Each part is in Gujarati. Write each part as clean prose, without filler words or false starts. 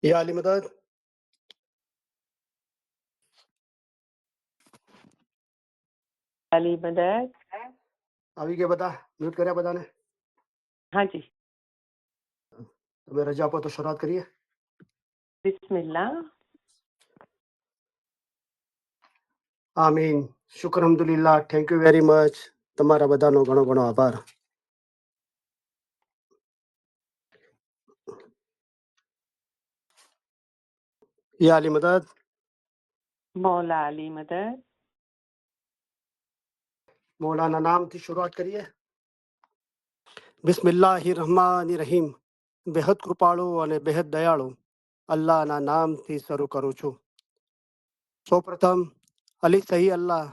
या अली मदद અલી મદદ. આવી ગયા બધા? મ્યુટ કર્યા બધાને? હાજી. તમે રજા આપો તો શરૂઆત કરીએ. બિસ્મિલ્લાહ. આમીન. શુક્ર અલ્હમ્દુલિલ્લાહ. Thank you very much. તમારા બધાનો ઘણો ઘણો આભાર. યા અલી મદદ. મૌલા અલી મદદ. મૌલાના નામથી શરૂઆત કરીએ. બિસ્મિલ્લાહિર રહમાનિર રહીમ. બેહદ કૃપાળુ અને બેહદ દયાળુ અલ્લાહના નામથી શરૂ કરું છું. સૌપ્રથમ અલી સહી અલ્લાહ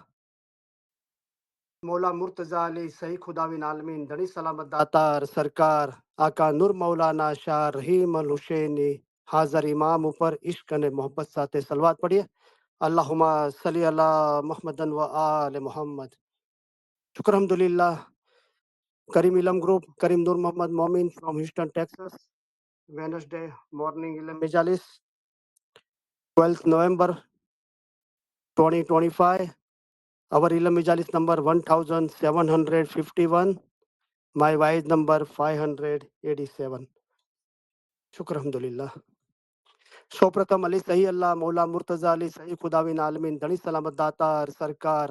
मौला मुर्तजा अली सही खुदाविन आलमीन धनी सलामत दातार सरकार आका नूर मौलाना शाह रहीम अल हुसैनी हाजर इमाम ऊपर इश्क અને મોહબ્બત સાથે સલવાત પડીએ. અલ્લાहुम्मा सल्ली अला मुहम्मदन व आल मोहम्मद. शुक्र अल्हम्दुलिल्लाह. करीम इलम ग्रुप करीम नूर मोहम्मद मोमिन from Houston Texas. Wednesday morning इलम मेजालिस 12th November 2025. Our Ilam Majalis number 1751. My wise number 587. शुक्र अल्हम्दुलिल्लाह. सौप्रथम अली सही अल्लाह मौला मुर्तजा अली सही खुदाविन आलमीन धनी सलामत दातार सरकार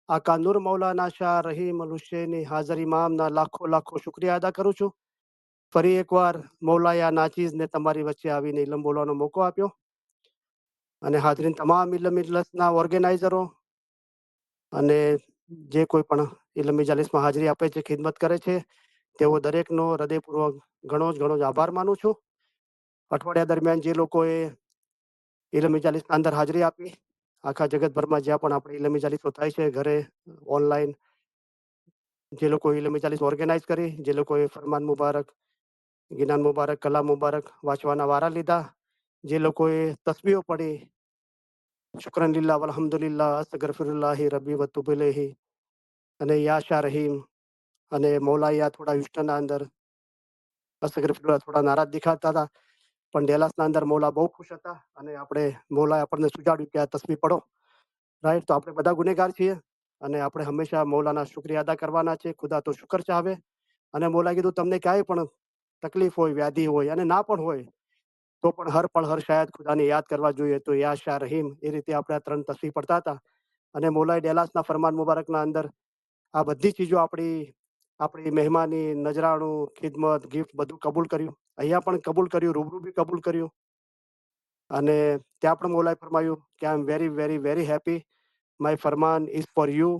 આકા નૂર મૌલાના શાહ રહીમ અલ હુસૈની હાજર ઇમામના લાખો લાખો શુક્રિયા અદા કરું છું. ફરી એકવાર મૌલાયા નાચીઝને તમારી વચ્ચે આવીને ઇલમ બોલવાનો મોકો આપ્યો અને હાજરીન તમામ ઇલમ ઇજલસના ઓર્ગેનાઇઝરો અને જે કોઈ પણ ઇલમ ઇજાલિસમાં હાજરી આપે છે, ખિદમત કરે છે, તેઓ દરેકનો હૃદયપૂર્વક ઘણો જ આભાર માનું છું. અઠવાડિયા દરમિયાન જે લોકોએ ઇલમ ઇજાલિસના અંદર હાજરી આપી, આખા જગતભરમાં જ્યાં પણ આપણે ઇલમ ઇજાલિસો થાય છે, ઘરે ઓનલાઈન જે લોકો ઇલમ ઇજાલિસ ઓર્ગેનાઇઝ કરી, જે લોકોએ ફરમાન મુબારક, ગિનાન મુબારક, કલામ મુબારક વાંચવાના વારા લીધા, જે લોકોએ તસ્બીહો પડી, શુક્રન લીલ્લાહ વલ્હમ્દુલિલ્લાહ અસ્તગફિરુલ્લાહી રબ્બી વતુબ ઇલૈહી અને યા શાહ રહીમ અને મૌલાયા થોડા હ્યુસ્ટનના અંદર અસ્તગફિરુલ્લાહ થોડા નારાજ દેખાતા હતા, પણ ડેલાસના અંદર મૌલા બહુ ખુશ હતા અને આપણે મૌલાએ આપણને સુજાડ્યું કે આ તસ્બીહ પડો. રાઈટ, તો આપણે બધા ગુનેગાર છીએ અને આપણે હંમેશા મૌલાના શુક્રિયા અદા કરવાના છે. ખુદા તો શુકર ચાહવે અને મૌલાએ કીધું તમને ક્યાંય પણ તકલીફ હોય, વ્યાધિ હોય અને ના પણ હોય તો પણ હર પળ હર શાયદ ખુદાને યાદ કરવા જોઈએ. તો યા શાહ રહીમ એ રીતે આપણે આ 3 તસ્બીહ પડતા હતા અને મૌલાએ ડેલાસના ફરમાન મુબારકના અંદર આ બધી ચીજો આપણી મહેમાની, નજરાણું, ખિદમત, ગિફ્ટ બધું કબૂલ કર્યું. અહીંયા પણ કબૂલ કર્યું, રૂબરૂ બી કબૂલ કર્યું અને ત્યાં પણ મૌલાએ ફરમાયું કે I am very very very happy. My ફરમાન is for you.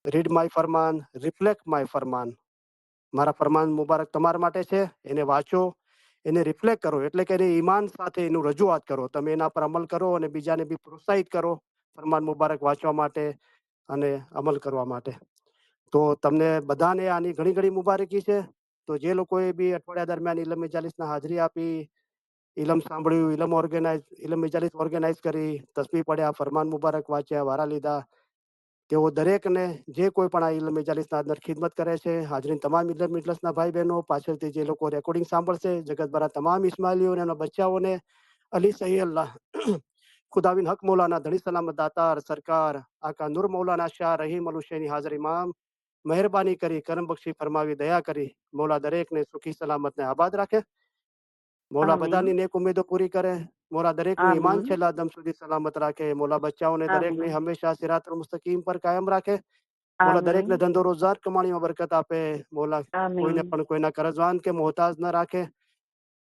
Read my ફરમાન, રિફ્લેક્ટ માય ફરમાન. મારા ફરમાન મુબારક તમારા માટે છે, એને વાંચો, એને રિફ્લેક્ટ કરો, એટલે કે એને ઈમાન સાથે એનું રજૂઆત કરો, તમે એના પર અમલ કરો અને બીજાને બી પ્રોત્સાહિત કરો ફરમાન મુબારક વાંચવા માટે અને અમલ કરવા માટે. તો તમને બધાને આની ઘણી ઘણી મુબારકી છે. તો જે લોકોએ બી અઠવાડિયા દરમિયાન ઇલમ મજાલિસના હાજરી આપી, ઇલમ સાંભળ્યું, ઇલમ મજાલિસ ઓર્ગેનાઇઝ કરી, તસ્બીહ પડ્યા, ફરમાન મુબારક વાંચ્યા, વારા લીધા, તેઓ દરેકને જે કોઈ પણ આ ઇલમ મજાલિસના અંદર ખિદમત કરે છે, હાજરીન તમામ ઇલમ મજલિસના ભાઈ બહેનો, પાછળથી જે લોકો રેકોર્ડિંગ સાંભળશે, જગતભરા તમામ ઇસ્માઇલીઓને અને બચ્ચાઓને અલી સહી અલ્લાહ खुदाविन हक मौलाना धनी सलामत दातार सरकार आका नूर मौलाना शाह रहीम अल हुसैनी हाजिर इमाम મહેરબાની કરી, કરમ બક્ષી ફરમાવી, દયા કરી મૌલા દરેકને સુખી સલામત ને આબાદ રાખે. મૌલા આમીન. બધાની નેક ઉમેદો પૂરી કરે. મૌલા દરેકનું ઈમાન આમીન. છેલ્લા દમ સુધી સલામત રાખે. મૌલા બચ્ચાઓને દરેકને આમીન. હંમેશા સિરાતુલ મુસ્તકીમ પર કાયમ રાખે. મૌલા આમીન. દરેકને ધંધો રોજગાર કમાણીમાં બરકત આપે. મૌલા કોઈને આમીન. પણ કોઈના કરજવાન કે મોહતાજ ન રાખે.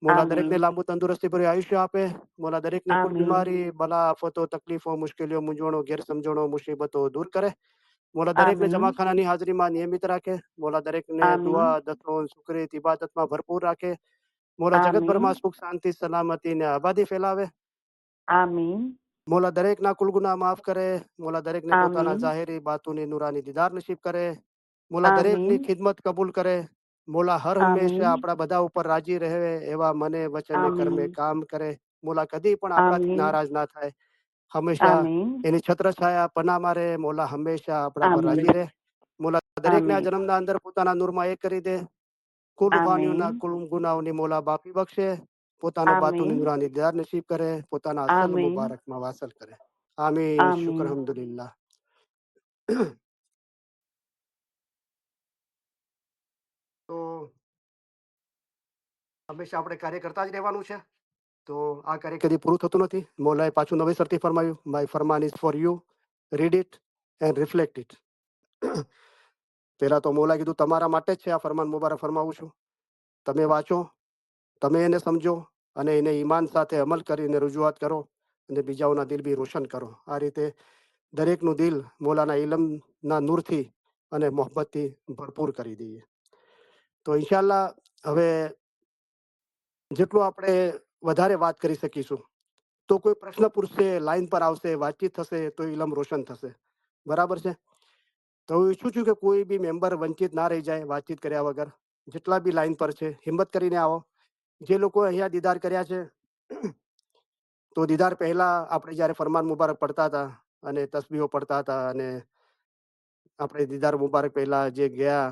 મૌલા દરેકને આમીન. લાંબુ તંદુરસ્તી ભર્યું આયુષ્ય આપે. મૌલા દરેકની કુલ આમીન. બીમારી, બલા, આફતો, તકલીફો, મુશ્કેલીઓ, મૂંઝવણો, ગેરસમજણો, મુસીબતો દૂર કરે. મૌલા દરેકને આમીન. જમાખાનાની હાજરીમાં નિયમિત રાખે. મૌલા દરેકને આમીન. દુઆ, દફન, શુક્રિયા, ઇબાદતમાં ભરપૂર રાખે. મૌલા આમીન. જગતભરમાં સુખ, શાંતિ, સલામતી ને આબાદી ફેલાવે. આમીન. મૌલા દરેકના કુલ ગુનાહ માફ કરે. મૌલા દરેકને પોતાના આમીન. જાહેરી બાતુની નૂરાની દીદાર નસીબ કરે. મૌલા દરેકની આમીન. ખિદમત કબૂલ કરે. મૌલા હર હંમેશા આમીન. આપણા બધા ઉપર રાજી રહે એવા મને, વચને, કર્મે આમીન. કામ કરે. મૌલા કદી પણ આપણાથી આમીન. નારાજ ના થાય. હંમેશા આમીન. એની છત્રછાયા પનામાં રહે. મૌલા હંમેશા આપણા પર રાજી આમીન. રહે. મૌલા દરેકને આ આમીન. જન્મના અંદર પોતાના નૂરમાં એક કરી દે. કુલ આમીન. વાણીઓના કુલ ગુનાઓની મૌલા બાફી બક્ષે. પોતાના બાતુની આમીન નુરાની દીદાર નસીબ કરે, પોતાના અસલ આમીન મુબારકમાં વાસલ કરે. આમીન. શુક્ર આમીન અલ્હમ્દુલિલ્લાહ. તો હંમેશા આપણે કાર્ય કરતા જ રહેવાનું છે. તો આ કાર્ય કદી પૂરું થતું નથી. મૌલાએ પાછું નવેસરથી ફરમાવ્યું, માય ફરમાન is for you, read it and reflect it. પહેલા તો મૌલાએ કીધું તમારા માટે જ છે આ ફરમાન મુબારક ફરમાવું છું. તમે વાંચો, તમે એને સમજો અને એને ઈમાન સાથે અમલ કરીને રજૂઆત કરો અને બીજાઓના દિલ બી રોશન કરો. આ રીતે દરેકનું દિલ મૌલાના ઇલમના નૂરથી અને મોહબ્બતથી ભરપૂર કરી દઈએ. તો ઇન્શાલ્લાહ હવે જેટલું આપણે વધારે વાત કરી શકીશું, તો કોઈ પ્રશ્ન પૂછશે, લાઈન પર આવશે, વાતચીત થશે તો ઇલમ રોશન થશે. બરાબર છે. તો હું ઈચ્છું છું કે કોઈ બી મેમ્બર વંચિત ના રહી જાય વાતચીત કર્યા વગર. જેટલા બી લાઈન પર છે હિંમત કરીને આવો. જે લોકો અહીંયા દીદાર કર્યા છે, તો દીદાર પહેલા આપણે જ્યારે ફરમાન મુબારક પડતા હતા અને તસબીહો પડતા હતા અને આપણે દીદાર મુબારક પહેલા જે ગયા,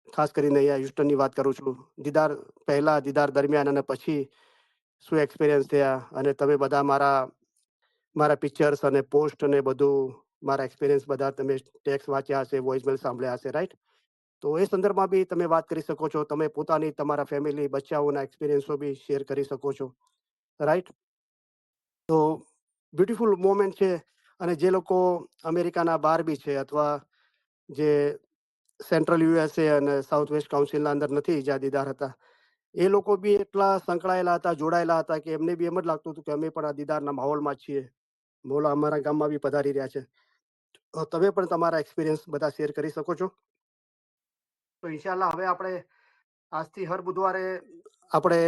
ખાસ કરીને અહીંયા હ્યુસ્ટનની વાત કરું છું, દીદાર પહેલા, દીદાર દરમિયાન અને પછી શું એક્સપિરિયન્સ થયા, અને તમે બધા મારા મારા પિક્ચર્સ અને પોસ્ટ અને બધું મારા એક્સપિરિયન્સ બધા તમે ટેક્સ વાંચ્યા હશે, વોઇસમેલ સાંભળ્યા હશે, રાઈટ? તો એ સંદર્ભમાં બી તમે વાત કરી શકો છો. તમે પોતાની, તમારા ફેમિલી, બચ્ચાઓના એક્સપિરિયન્સો બી શેર કરી શકો છો, રાઈટ? તો બ્યુટીફુલ મોમેન્ટ છે. અને જે લોકો અમેરિકાના બહાર બી છે અથવા જે સેન્ટ્રલ યુએસએ અને સાઉથ વેસ્ટ કાઉન્સિલના અંદર નથી જ્યાં દીદાર હતા, એ લોકો બી એટલા સંકળાયેલા હતા, જોડાયેલા હતા કે એમને બી એમ જ લાગતું હતું કે અમે પણ આ દીદારના માહોલમાં જ છીએ. મૌલા અમારા ગામમાં બી પધારી રહ્યા છે. તો તમે પણ તમારા એક્સપિરિયન્સ બધા શેર કરી શકો છો. તો ઇન્શાલ્લાહ હવે આપણે આજથી હર બુધવારે આપણે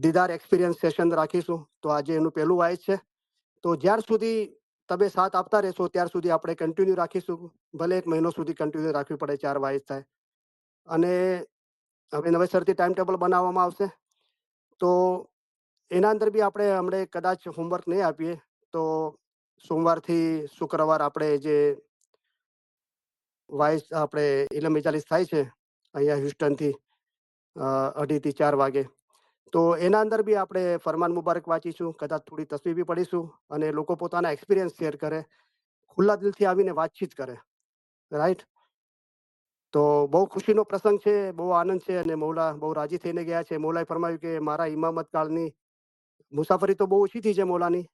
દીદાર એક્સપિરિયન્સ સેશન રાખીશું. તો આજે એનું પહેલું વાઇસ છે. તો જ્યાર સુધી તમે સાથ આપતા રહેશો ત્યાર સુધી આપણે કન્ટિન્યુ રાખીશું. ભલે 1 મહિનો સુધી કન્ટિન્યુ રાખવી પડે, 4 વાઇસ થાય. અને હવે નવેસરથી ટાઈમ ટેબલ બનાવવામાં આવશે. તો એના અંદર બી આપણે હમણાં કદાચ હોમવર્ક નહીં આપીએ તો સોમવારથી શુક્રવાર આપણે જે વાઇસ આપણે ઇલમ ઇજાલિસ થાય છે અહીંયા હ્યુસ્ટનથી 2:30 થી 4 વાગે, તો એના અંદર બી આપણે ફરમાન મુબારક વાંચીશું, કદાચ થોડી તસવીર બી પડીશું અને લોકો પોતાના એક્સપિરિયન્સ શેર કરે, ખુલ્લા દિલથી આવીને વાતચીત કરે, રાઈટ? તો બહુ ખુશીનો પ્રસંગ છે, બહુ આનંદ છે અને મૌલા બહુ રાજી થઈને ગયા છે. મૌલાએ ફરમાવ્યું કે મારા ઇમામત કાળની મુસાફરી તો બહુ ઓછી થઈ છે મૌલાની,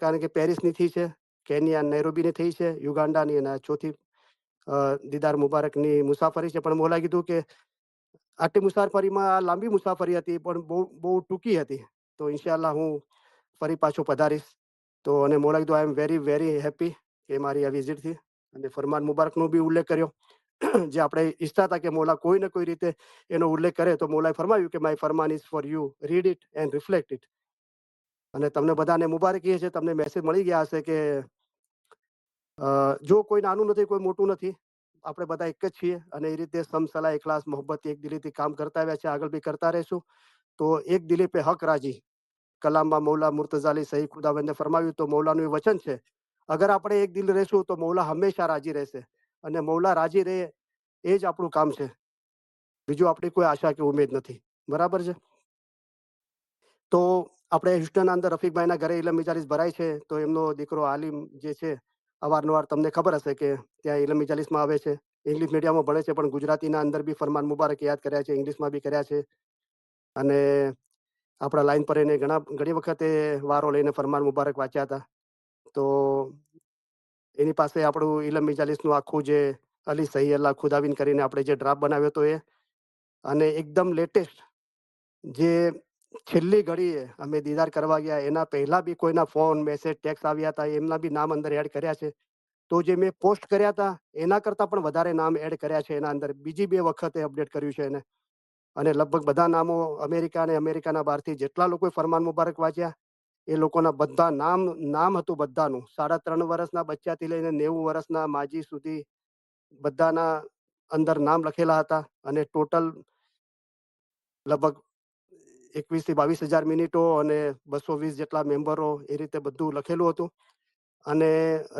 કારણ કે પેરિસની થઈ છે, કેન્યા નૈરોબીની થઈ છે, યુગાન્ડાની, અને ચોથી દીદાર મુબારકની મુસાફરી છે. પણ મૌલાએ કીધું કે આટલી મુસાફરીમાં લાંબી મુસાફરી હતી પણ બહુ બહુ ટૂંકી હતી. તો ઇન્શાલ્લાહ હું ફરી પાછો પધારીશ. તો અને મૌલાએ કીધું આઈ એમ વેરી વેરી હેપી કે મારી આ વિઝિટથી. અને ફરમાન મુબારકનો બી ઉલ્લેખ કર્યો. જે આપણે ઈચ્છતા હતા કે મૌલા કોઈ ને કોઈ રીતે એનો ઉલ્લેખ કરે, તો મૌલાએ ફરમાવ્યું કે માય ફરમાન is for you, read it and reflect it. અને તમને બધાને મુબારકી છે, તમને મેસેજ મળી ગયા હશે કે જો કોઈ નાનું નથી, કોઈ મોટું નથી, આપણે બધા એક જ છીએ. અને એ રીતે સમસલા, ઇખલાસ, મોહબ્બત, એક દિલીથી કામ કરતા આવ્યા છે, આગળ બી કરતા રહીશું. તો એક દિલી પે હક રાજી, કલામમાં મૌલા મુર્તઝા અલી સહી ખુદાવંદે ફરમાવ્યું. તો મૌલાનું એ વચન છે, અગર આપણે એક દિલ રહેશું તો મૌલા હંમેશા રાજી રહેશે. અને મૌલા રાજી રહે એ જ આપણું કામ છે. બીજું આપણી કોઈ આશા કે ઉમેદ નથી. બરાબર છે. તો આપણે હ્યુસ્ટનના અંદર રફીકભાઈના ઘરે ઇલમ ઇજાલિસ ભરાય છે. તો એમનો દીકરો આલિમ જે છે, અવારનવાર તમને ખબર હશે કે ત્યાં ઇલમ ઇજાલિસમાં આવે છે. ઇંગ્લિશ મીડિયમમાં ભણે છે, પણ ગુજરાતીના અંદર બી ફરમાન મુબારક યાદ કર્યા છે, ઇંગ્લિશમાં બી કર્યા છે. અને આપણા લાઈન પર એને ઘણી વખતે વારો લઈને ફરમાન મુબારક વાંચ્યા હતા. તો એની પાસે આપણું ઇલમ ઇજાલિસનું આખું જે અલી સહી અલ્લાહ ખુદાવીન કરીને આપણે જે ડ્રાફ્ટ બનાવ્યો હતો એ, અને એકદમ લેટેસ્ટ જે છેલ્લી ઘડીએ અમે દીદાર કરવા ગયા એના પહેલા બી કોઈના ફોન, મેસેજ, ટેક્સ આવ્યા હતા, એમના બી નામ અંદર એડ કર્યા છે. તો જે મેં પોસ્ટ કર્યા હતા એના કરતાં પણ વધારે નામ એડ કર્યા છે એના અંદર. બીજી 2 વખતે અપડેટ કર્યું છે એને. અને લગભગ બધા નામો અમેરિકા અને અમેરિકાના બહારથી જેટલા લોકોએ ફરમાન મુબારક વાંચ્યા એ લોકોના બધા નામ હતું બધાનું. 3.5 વર્ષના બચ્ચાથી લઈને 90 વર્ષના માજી સુધી બધાના અંદર નામ લખેલા હતા. અને ટોટલ લગભગ 21,000 થી 22,000 મિનિટો અને 220 જેટલા મેમ્બરો, એ રીતે બધું લખેલું હતું. અને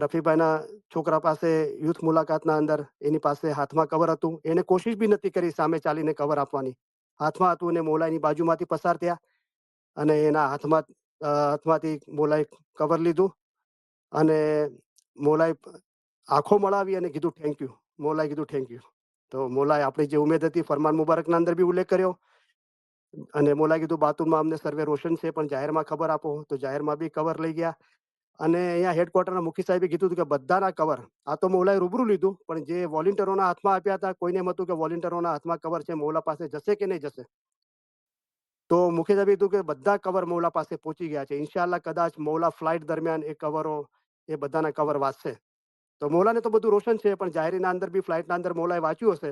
રફીભાઈના છોકરા પાસે યુથ મુલાકાતના અંદર એની પાસે હાથમાં કવર હતું. એને કોશિશ બી નથી કરી સામે ચાલીને કવર આપવાની, હાથમાં હતું અને મોલાની બાજુમાંથી પસાર થયા અને એના હાથમાંથી મોલાએ કવર લીધું અને મોલાએ આંખો મળાવી અને કીધું થેન્ક યુ. મોલાએ કીધું થેન્ક યુ. તો મોલાએ આપણી જે ઉમેદ હતી ફરમાન મુબારકના અંદર બી ઉલ્લેખ કર્યો અને મોલાએ કીધું બાતુમાં અમને સર્વે રોશન છે પણ જાહેરમાં ખબર આપો. તો જાહેરમાં બી કવર લઈ ગયા અને અહીંયા હેડક્વાર્ટરના મુખી સાહેબે કીધું હતું કે બધાના કવર આ તો મોલાએ રૂબરૂ લીધું પણ જે વોલેન્ટિયરોના હાથમાં આપ્યા હતા કોઈને એમ હતું કે વોલેન્ટિયરોના હાથમાં કવર છે મોલા પાસે જશે કે નહીં જશે. તો મુખી સાહેબે કીધું કે બધા કવર મૌલા પાસે પહોંચી ગયા છે. ઇન્શાલ્લાહ કદાચ મૌલા ફ્લાઇટ દરમિયાન એ કવરો એ બધાના કવર વાંચશે. તો મૌલાને તો બધું રોશન છે પણ જાહેરીના અંદર બી ફ્લાઇટના અંદર મૌલાએ વાંચ્યું હશે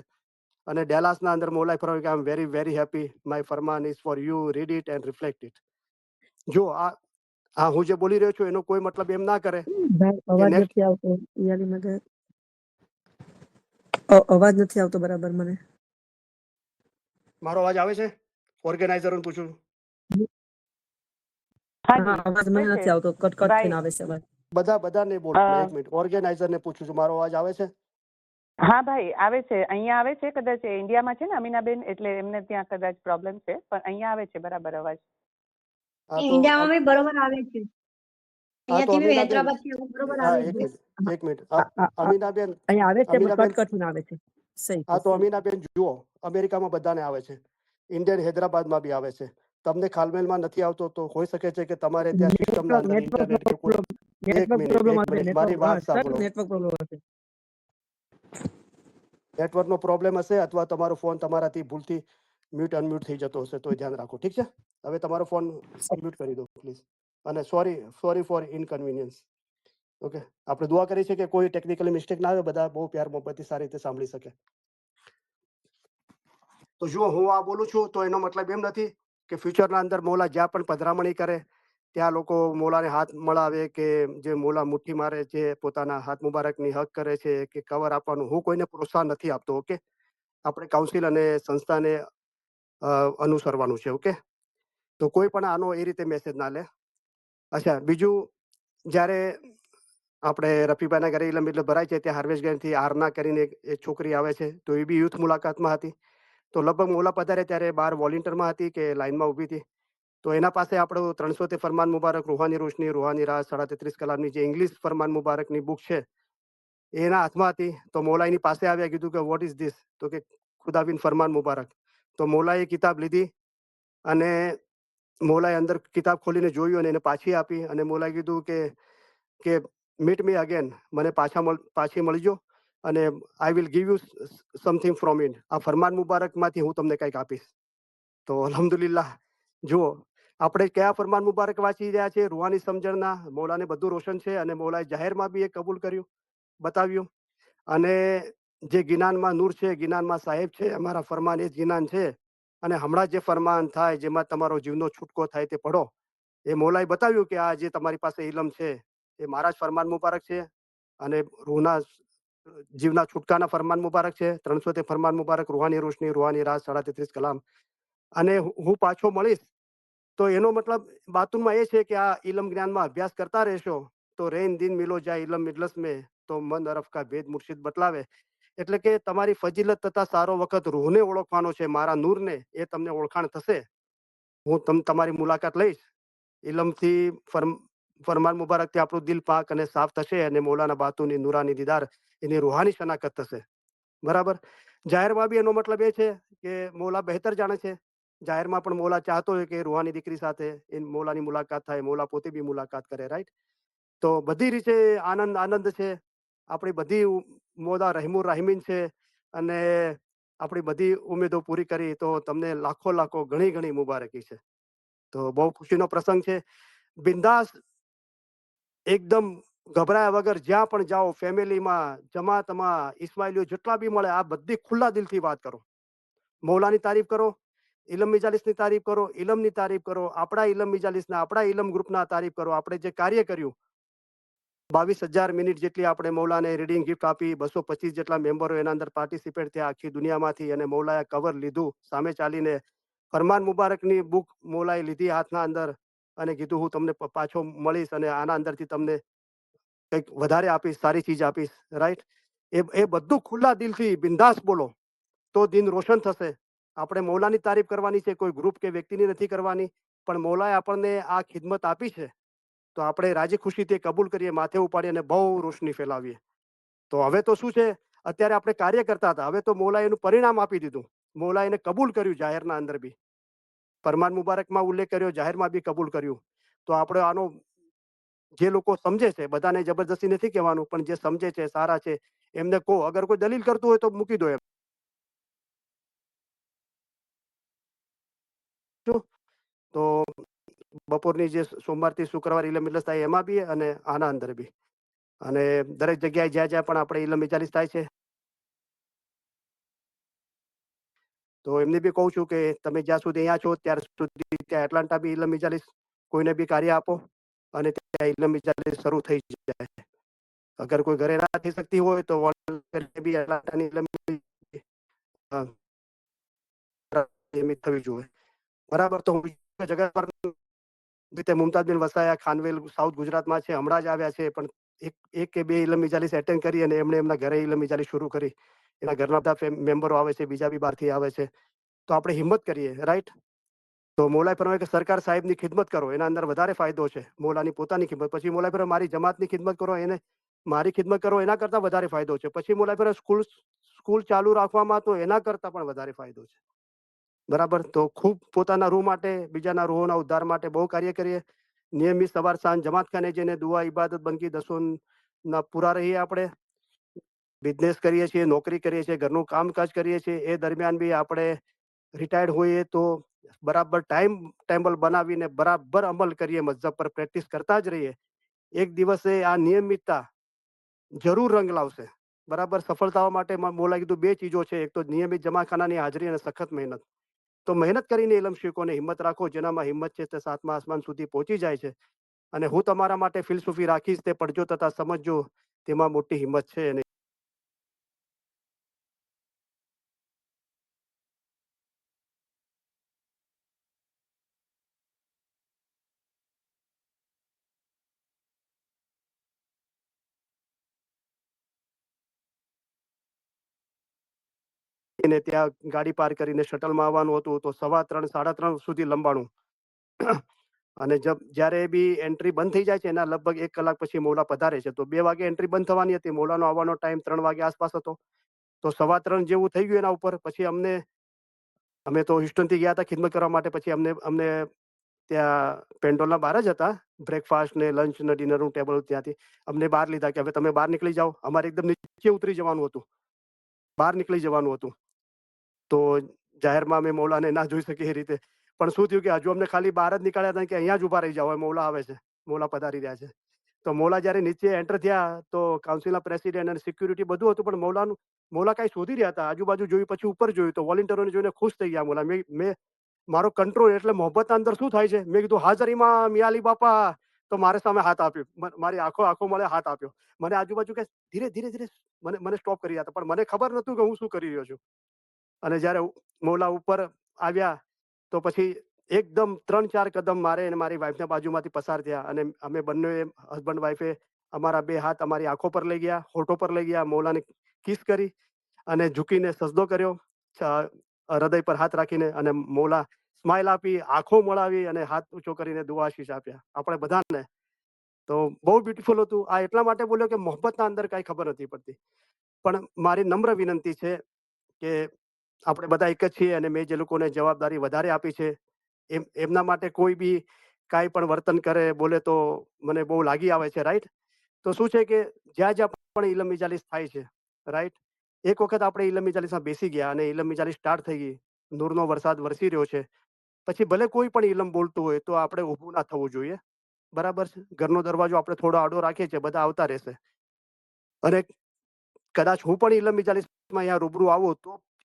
અને ડેલાસના અંદર મૌલાએ ફરમાવ્યું કે I am very very happy my ફરમાન is for you read it and reflect it. જો આ હું જે બોલી રહ્યો છું એનો કોઈ મતલબ એમ ના કરે ભાઈ કે અવાજ નેક્સ્ટ નથી આવતો યારી મદદ અવાજ નથી આવતો બરાબર મને. મારો અવાજ આવે છે? ઓર્ગેનાઇઝરોને પૂછું. હા હા જી અવાજ આવે મને છે નથી આવતો કટ કટ થઈને ભાઈ. આવે છે અવાજ. બધાને બોલ અ, એક મિનિટ ઓર્ગેનાઇઝરને પૂછું છું મારો અવાજ આવે છે? હા ભાઈ આવે છે, અહીંયા આવે છે. કદાચ એ ઇન્ડિયામાં છે ને અમીનાબેન, એટલે એમને ત્યાં કદાચ પ્રોબ્લેમ છે, પણ અહીંયા આવે છે બરાબર અવાજ. હા તો ઇન્ડિયામાં બી બરોબર આવે છે. હા તો અહીંયાથી બી અમીનાબેન હૈદરાબાદ થી બરોબર હા આવે એક છે. મિનિટ અમીનાબેન અહીંયા આવે છે પણ અમીનાબેન કટ કટ થઈને આવે છે. સહી હા તો અમીનાબેન જુઓ અમેરિકામાં બધાને આવે છે, ઇન્ડિયન હૈદરાબાદમાં બી આવે છે. તમને ખાલમેલમાં નથી આવતો તો હોઈ શકે છે કે તમારે ત્યાં સિસ્ટમના અંદર ઇન્ટરનેટ કે કોઈ એક પ્રોબ્લેમ મિનિટ હશે મારી વાત સાંભળો. નેટવર્ક પ્રોબ્લેમ હશે. નેટવર્કનો પ્રોબ્લેમ હશે અથવા તમારો ફોન તમારાથી ભૂલથી મ્યુટ અનમ્યુટ થઈ જતો હશે તો એ ધ્યાન રાખો. ઠીક છે, હવે તમારો ફોન મ્યુટ કરી દો પ્લીઝ અને સોરી ફોર ઇનકન્વીનિયન્સ. ઓકે, આપણે દુઆ કરી છે કે કોઈ ટેકનિકલી મિસ્ટેક ના આવે, બધા બહુ પ્યાર મોહબ્બતથી સારી રીતે સાંભળી શકે. તો જુઓ હું આ બોલું છું તો એનો મતલબ એમ નથી કે ફ્યુચરના અંદર મોલા જ્યાં પણ પધરામણી કરે ત્યાં લોકો મોલાને હાથ મળાવે કે જે મોલા મુઠ્ઠી મારે છે પોતાના હાથ મુબારકની હક કરે છે કે કવર આપવાનું હું કોઈને પ્રોત્સાહન નથી આપતો. ઓકે, આપણે કાઉન્સિલ અને સંસ્થાને અનુસરવાનું છે. ઓકે, તો કોઈ પણ આનો એ રીતે મેસેજ ના લે. અચ્છા, બીજું જ્યારે આપણે રફીભાઈના ઘરે ઇલમ એટલે ભરાય છે ત્યાં હાર્વેસ્ટગંજથી આરના કરીને એક છોકરી આવે છે તો એ બી યુથ મુલાકાતમાં હતી. તો લગભગ મોલા પધારે ત્યારે બહાર વોલેન્ટિયરમાં હતી કે લાઇનમાં ઊભી હતી. તો એના પાસે આપણું 300 તે ફરમાન મુબારક રૂહાની રોશની રૂહાની રાહ 33 કલામની જે ઇંગ્લિશ ફરમાન મુબારકની બુક છે એના હાથમાં હતી. તો મોલા એની પાસે આવ્યા, કીધું કે વોટ ઇઝ ધીસ? તો કે ખુદાબિન ફરમાન મુબારક. તો મોલાએ કિતાબ લીધી અને મોલાએ અંદર કિતાબ ખોલીને જોયું અને એને પાછી આપી અને મોલાએ કીધું કે મીટ મી અગેન, મને પાછી મળજો અને I will give you something from it. આ ફરમાન મુબારકમાંથી હું તમને કંઈક આપીશ. તો અલ્હમ્દુલિલ્લાહ, જુઓ આપણે કયા ફરમાન મુબારક વાંચી રહ્યા છે? રૂહાની સમજણના. મૌલાને બધું રોશન છે અને મૌલાએ જાહેરમાં બી એ કબૂલ કર્યું, બતાવ્યું. અને જે ગિનાનમાં નૂર છે, ગિનાનમાં સાહેબ છે, અમારા ફરમાન એ જ ગિનાન છે. અને હમણાં જે ફરમાન થાય જેમાં તમારો જીવનો છૂટકો થાય તે પઢો. એ મૌલાએ બતાવ્યું કે આ જે તમારી પાસે ઇલમ છે એ મારા જ ફરમાન મુબારક છે અને રૂહના જીવના છૂટકાના ફરમાન મુબારક છે. 300 તે ફરમાન મુબારક રૂહાની રોશની રૂહાની રાહ 33 કલામ. અને હું પાછો મળીશ તો એનો મતલબ બાતુમાં એ છે કે આ ઇલમ જ્ઞાનમાં અભ્યાસ કરતા રહેશો તો રેન દિન મિલો જાય ઇલમ મિજલસ મેં તો મન અરફ કા ભેદ મુર્શિદ બતલાવે. એટલે કે તમારી ફજીલત તથા સારો વખત રૂહને ઓળખવાનો છે, મારા નૂરને. એ તમને ઓળખાણ થશે. હું તમારી મુલાકાત લઈશ. ઇલમથી ફરમાન મુબારકથી આપણું દિલ પાક અને સાફ થશે અને મૌલાના બાતુની નૂરાની દીદાર એની રૂહાની શનાકત થશે. બરાબર. જાહેરમાં બી એનો મતલબ એ છે કે મૌલા બહેતર જાણે છે. જાહેરમાં પણ મૌલા ચાહતો હોય કે રૂહાની દીકરી સાથે મૌલાની મુલાકાત થાય, મૌલા પોતે બી મુલાકાત કરે. રાઈટ. તો બધી રીતે આનંદ છે. આપણી બધી મોદા રહેમુર રાહિમીન છે અને આપણી બધી ઉમેદો પૂરી કરી તો તમને લાખો ઘણી મુબારકી છે. તો બહુ ખુશીનો પ્રસંગ છે. બિંદાસ એકદમ ગભરાયા વગર જ્યાં પણ જાઓ, ફેમિલીમાં, જમાતમાં, ઇસ્માઇલીઓ જેટલા બી મળે આ બધી ખુલ્લા દિલથી વાત કરો. મૌલાની તારીફ કરો, ઇલમ મિજાલિસની તારીફ કરો, ઇલમની તારીફ કરો, આપણા ઇલમ મિજાલિસના, આપણા ઇલમ ગ્રુપના તારીફ કરો. આપણે જે કાર્ય કર્યું 22,000 મિનિટ જેટલી આપણે મૌલાને રીડિંગ ગિફ્ટ આપી, 225 જેટલા મેમ્બરો એના અંદર પાર્ટિસિપેટ થયા આખી દુનિયામાંથી અને મૌલાએ કવર લીધું સામે ચાલીને. ફરમાન મુબારકની બુક મૌલાએ લીધી હાથના અંદર અને કીધું હું તમને પાછો મળીશ અને આના અંદરથી તમને કંઈક વધારે આપીશ, સારી ચીજ આપીશ. રાઈટ. એ બધું ખુલ્લા દિલથી બિંદાસ બોલો તો દિન રોશન થશે આપણે મૌલાની તારીફ કરવાની છે, કોઈ ગ્રુપ કે વ્યક્તિની નથી કરવાની. પણ મૌલાએ આપણને આ ખિદમત આપી છે તો આપણે રાજી ખુશીથી કબૂલ કરીએ, માથે ઉપાડીએ અને બહુ રોશની ફેલાવીએ. તો હવે તો શું છે, અત્યારે આપણે કાર્ય કરતા હતા, હવે તો મૌલાએ એનું પરિણામ આપી દીધું. મૌલાએ એને કબૂલ કર્યું, જાહેરના અંદર બી ફરમાન મુબારકમાં ઉલ્લેખ કર્યો, જાહેરમાં બી કબૂલ કર્યું. તો આપણે આનો જે લોકો સમજે છે, બધાને જબરદસ્તી નથી કહેવાનું, પણ જે સમજે છે, સારા છે, એમને કહો. અગર કોઈ દલીલ કરતું હોય તો મૂકી દો એમ. તો બપોરની જે સોમવારથી શુક્રવાર ઇલમ ઇજલિસ થાય એમાં બી અને આના અંદર બી, અને દરેક જગ્યાએ જ્યાં જ્યાં પણ આપણે ઇલમ ઇજલિસ થાય છે તો એમને બી કહું છું કે તમે જ્યાં સુધી અહીંયા છો ત્યાર સુધી ત્યાં એટલાન્ટા બી ઇલમ ઇજલિસ કોઈને બી કાર્ય આપો અને ત્યાં ઇલમ ઇજલિસ શરૂ થઈ જાય. અગર કોઈ ઘરે ના થઈ શકતી હોય તો બી એટલાન્ટાની ઇલમ નિયમિત થવી જોઈએ. બરાબર. તો હું જગત પર રીતે મુમતાજ બિન વસાયા ખાનવેલ સાઉથ ગુજરાતમાં છે, હમણાં જ આવ્યા છે, પણ એક કે બે ઇલમ ઇજાલિસ એટેન્ડ કરી અને એમણે એમના ઘરે ઇલમ ઇજાલિસ શરૂ કરી. એના ઘરના બધા મેમ્બરો આવે છે, બીજા બી બહારથી આવે છે. તો આપણે હિંમત કરીએ, રાઈટ. તો મૌલાએ ફરમાવ્યું કે સરકાર સાહેબની ખિદમત કરો, એના અંદર વધારે ફાયદો છે. મૌલાની પોતાની ખિદમત, પછી મૌલાએ ફરમાવ્યું મારી જમાતની ખિદમત કરો, એને મારી ખિદમત કરો, એના કરતાં વધારે ફાયદો છે. પછી મૌલાએ ફરમાવ્યું સ્કૂલ ચાલુ રાખવામાં તો એના કરતાં પણ વધારે ફાયદો છે. બરાબર. તો ખૂબ પોતાના રૂહ માટે, બીજાના રૂહોના ઉદ્ધાર માટે બહુ કાર્ય કરીએ. નિયમિત સવાર સાંજ જમાતખાને જઈને દુઆ ઇબાદત બંદગી દસોના પૂરા રહીએ. આપણે બિઝનેસ કરીએ છીએ, નોકરી કરીએ છીએ, ઘરનું કામકાજ કરીએ છીએ, એ દરમિયાન બી આપણે રિટાયર્ડ હોઈએ તો બરાબર ટાઈમ ટેબલ બનાવીને બરાબર અમલ કરીએ, મઝહબ પર પ્રેક્ટિસ કરતા જ રહીએ. એક દિવસે આ નિયમિતતા જરૂર રંગ લાવશે. બરાબર. સફળતાઓ માટે મૌલાએ કીધું બે ચીજો છે, એક તો નિયમિત જમાખાનાની હાજરી અને સખત મહેનત. તો મહેનત કરીને ઇલમ શીખોને હિંમત રાખો. જેનામાં હિંમત છે તે સાતમા આસમાન સુધી પહોંચી જાય છે. અને હું તમારા માટે ફિલસૂફી રાખીશ, તે પડજો તથા સમજજો, તેમાં મોટી હિંમત છે. અને ત્યાં ગાડી પાર્ક કરીને શટલમાં આવવાનું હતું તો 3:15 3:30 સુધી લંબાણું. અને જ્યારે બી એન્ટ્રી બંધ થઈ જાય છે એના લગભગ 1 કલાક પછી મૌલા પધારે છે. તો 2 વાગે એન્ટ્રી બંધ થવાની હતી, મૌલાનો આવવાનો ટાઈમ 3 વાગે આસપાસ હતો. તો 3:15 જેવું થઈ ગયું એના ઉપર. પછી અમે તો હિસ્ટનથી ગયા હતા ખિદમત કરવા માટે. પછી અમને ત્યાં પેન્ડોલના બહાર જ હતા, બ્રેકફાસ્ટ ને લંચ ને ડિનરનું ટેબલ ત્યાંથી અમને બહાર લીધા કે હવે તમે બહાર નીકળી જાઓ. અમારે એકદમ નીચે ઉતરી જવાનું હતું, બહાર નીકળી જવાનું હતું. તો જાહેરમાં અમે મૌલાને ના જોઈ શકીએ એ રીતે. પણ શું થયું કે હજુ અમને ખાલી બહાર જ નીકળ્યા હતા કે અહીંયા જ ઊભા રહી જાઓ, મૌલા આવે છે, મૌલા પધારી રહ્યા છે. તો મૌલા જ્યારે નીચે એન્ટર થયા તો કાઉન્સિલના પ્રેસિડેન્ટ અને સિક્યુરિટી બધું હતું, પણ મૌલા કાંઈ શોધી રહ્યા હતા. આજુબાજુ જોયું, પછી ઉપર જોયું તો વોલેન્ટિયરોને જોઈને ખુશ થઈ ગયા મૌલા. મેં મારો કંટ્રોલ એટલે મોહબ્બતના અંદર શું થાય છે, મેં કીધું હાજરીમાં મિયાલી બાપા. તો મારે સામે હાથ આપ્યો, મારી આંખો મળે હાથ આપ્યો. મને આજુબાજુ કે ધીરે ધીરે ધીરે મને સ્ટોપ કરી રહ્યા હતા, પણ મને ખબર નહોતું કે હું શું કરી રહ્યો છું. અને જ્યારે મૌલા ઉપર આવ્યા તો પછી એકદમ 3-4 કદમ મારે અને મારી વાઈફના બાજુમાંથી પસાર થયા. અને અમે બંને હસબન્ડ વાઈફે અમારા 2 હાથ અમારી આંખો પર લઈ ગયા, હોઠો પર લઈ ગયા, મૌલાને કિસ કરી અને ઝૂકીને સજદો કર્યો, હૃદય પર હાથ રાખીને. અને મૌલા સ્માઇલ આપી, આંખો મળાવી અને હાથ ઊંચો કરીને દુઆ આશીષ આપ્યા આપણે બધાને. તો બહુ બ્યુટીફુલ હતું. આ એટલા માટે બોલ્યો કે મોહબ્બતના અંદર કાંઈ ખબર નથી પડતી. પણ મારી નમ્ર વિનંતી છે કે આપણે બધા એક જ છીએ, અને મેં જે લોકોને જવાબદારી વધારે આપી છે એમના માટે કોઈ બી કાંઈ પણ વર્તન કરે, બોલે તો મને બહુ લાગી આવે છે, રાઈટ. તો શું છે કે જ્યાં જ્યાં પણ ઇલમ ઇજાલિસ થાય છે, રાઈટ, એક વખત આપણે ઇલમ ઇજાલિસમાં બેસી ગયા અને ઇલમ ઇજાલિસ સ્ટાર્ટ થઈ ગઈ, નૂરનો વરસાદ વરસી રહ્યો છે, પછી ભલે કોઈ પણ ઇલમ બોલતું હોય તો આપણે ઊભું ના થવું જોઈએ. બરાબર છે. ઘરનો દરવાજો આપણે થોડો આડો રાખીએ છીએ, બધા આવતા રહેશે. અને કદાચ હું પણ ઇલમ ઇજાલિસમાં અહીંયા રૂબરૂ આવું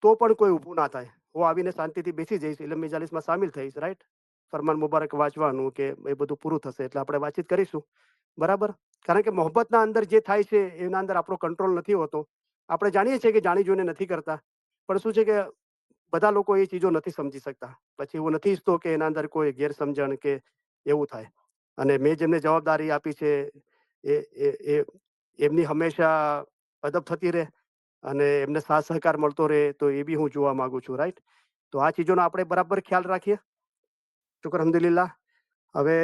તો પણ કોઈ ઊભું ના થાય. હું આવીને શાંતિથી બેસી જઈશ, ઇલમ ઇજાલિસમાં સામેલ થઈશ, રાઈટ. ફરમાન મુબારક વાંચવાનું કે એ બધું પૂરું થશે એટલે આપણે વાતચીત કરીશું. બરાબર. કારણ કે મોહબ્બતના અંદર જે થાય છે એના અંદર આપણો કંટ્રોલ નથી હોતો. આપણે જાણીએ છીએ કે જાણી જોઈને નથી કરતા, પણ શું છે કે બધા લોકો એ ચીજો નથી સમજી શકતા. પછી હું નથી ઈચ્છતો કે એના અંદર કોઈ ગેરસમજણ કે એવું થાય. અને મેં જેમને જવાબદારી આપી છે એ એમની હંમેશા અદબ થતી રહે અને એમને સાથ સહકાર મળતો રહે, તો એ બી હું જોવા માંગુ છું, રાઈટ. તો આ ચીજોનો આપણે બરાબર ખ્યાલ રાખીએ. શુક્ર અલ્હમ્દુલિલ્લાહ. હવે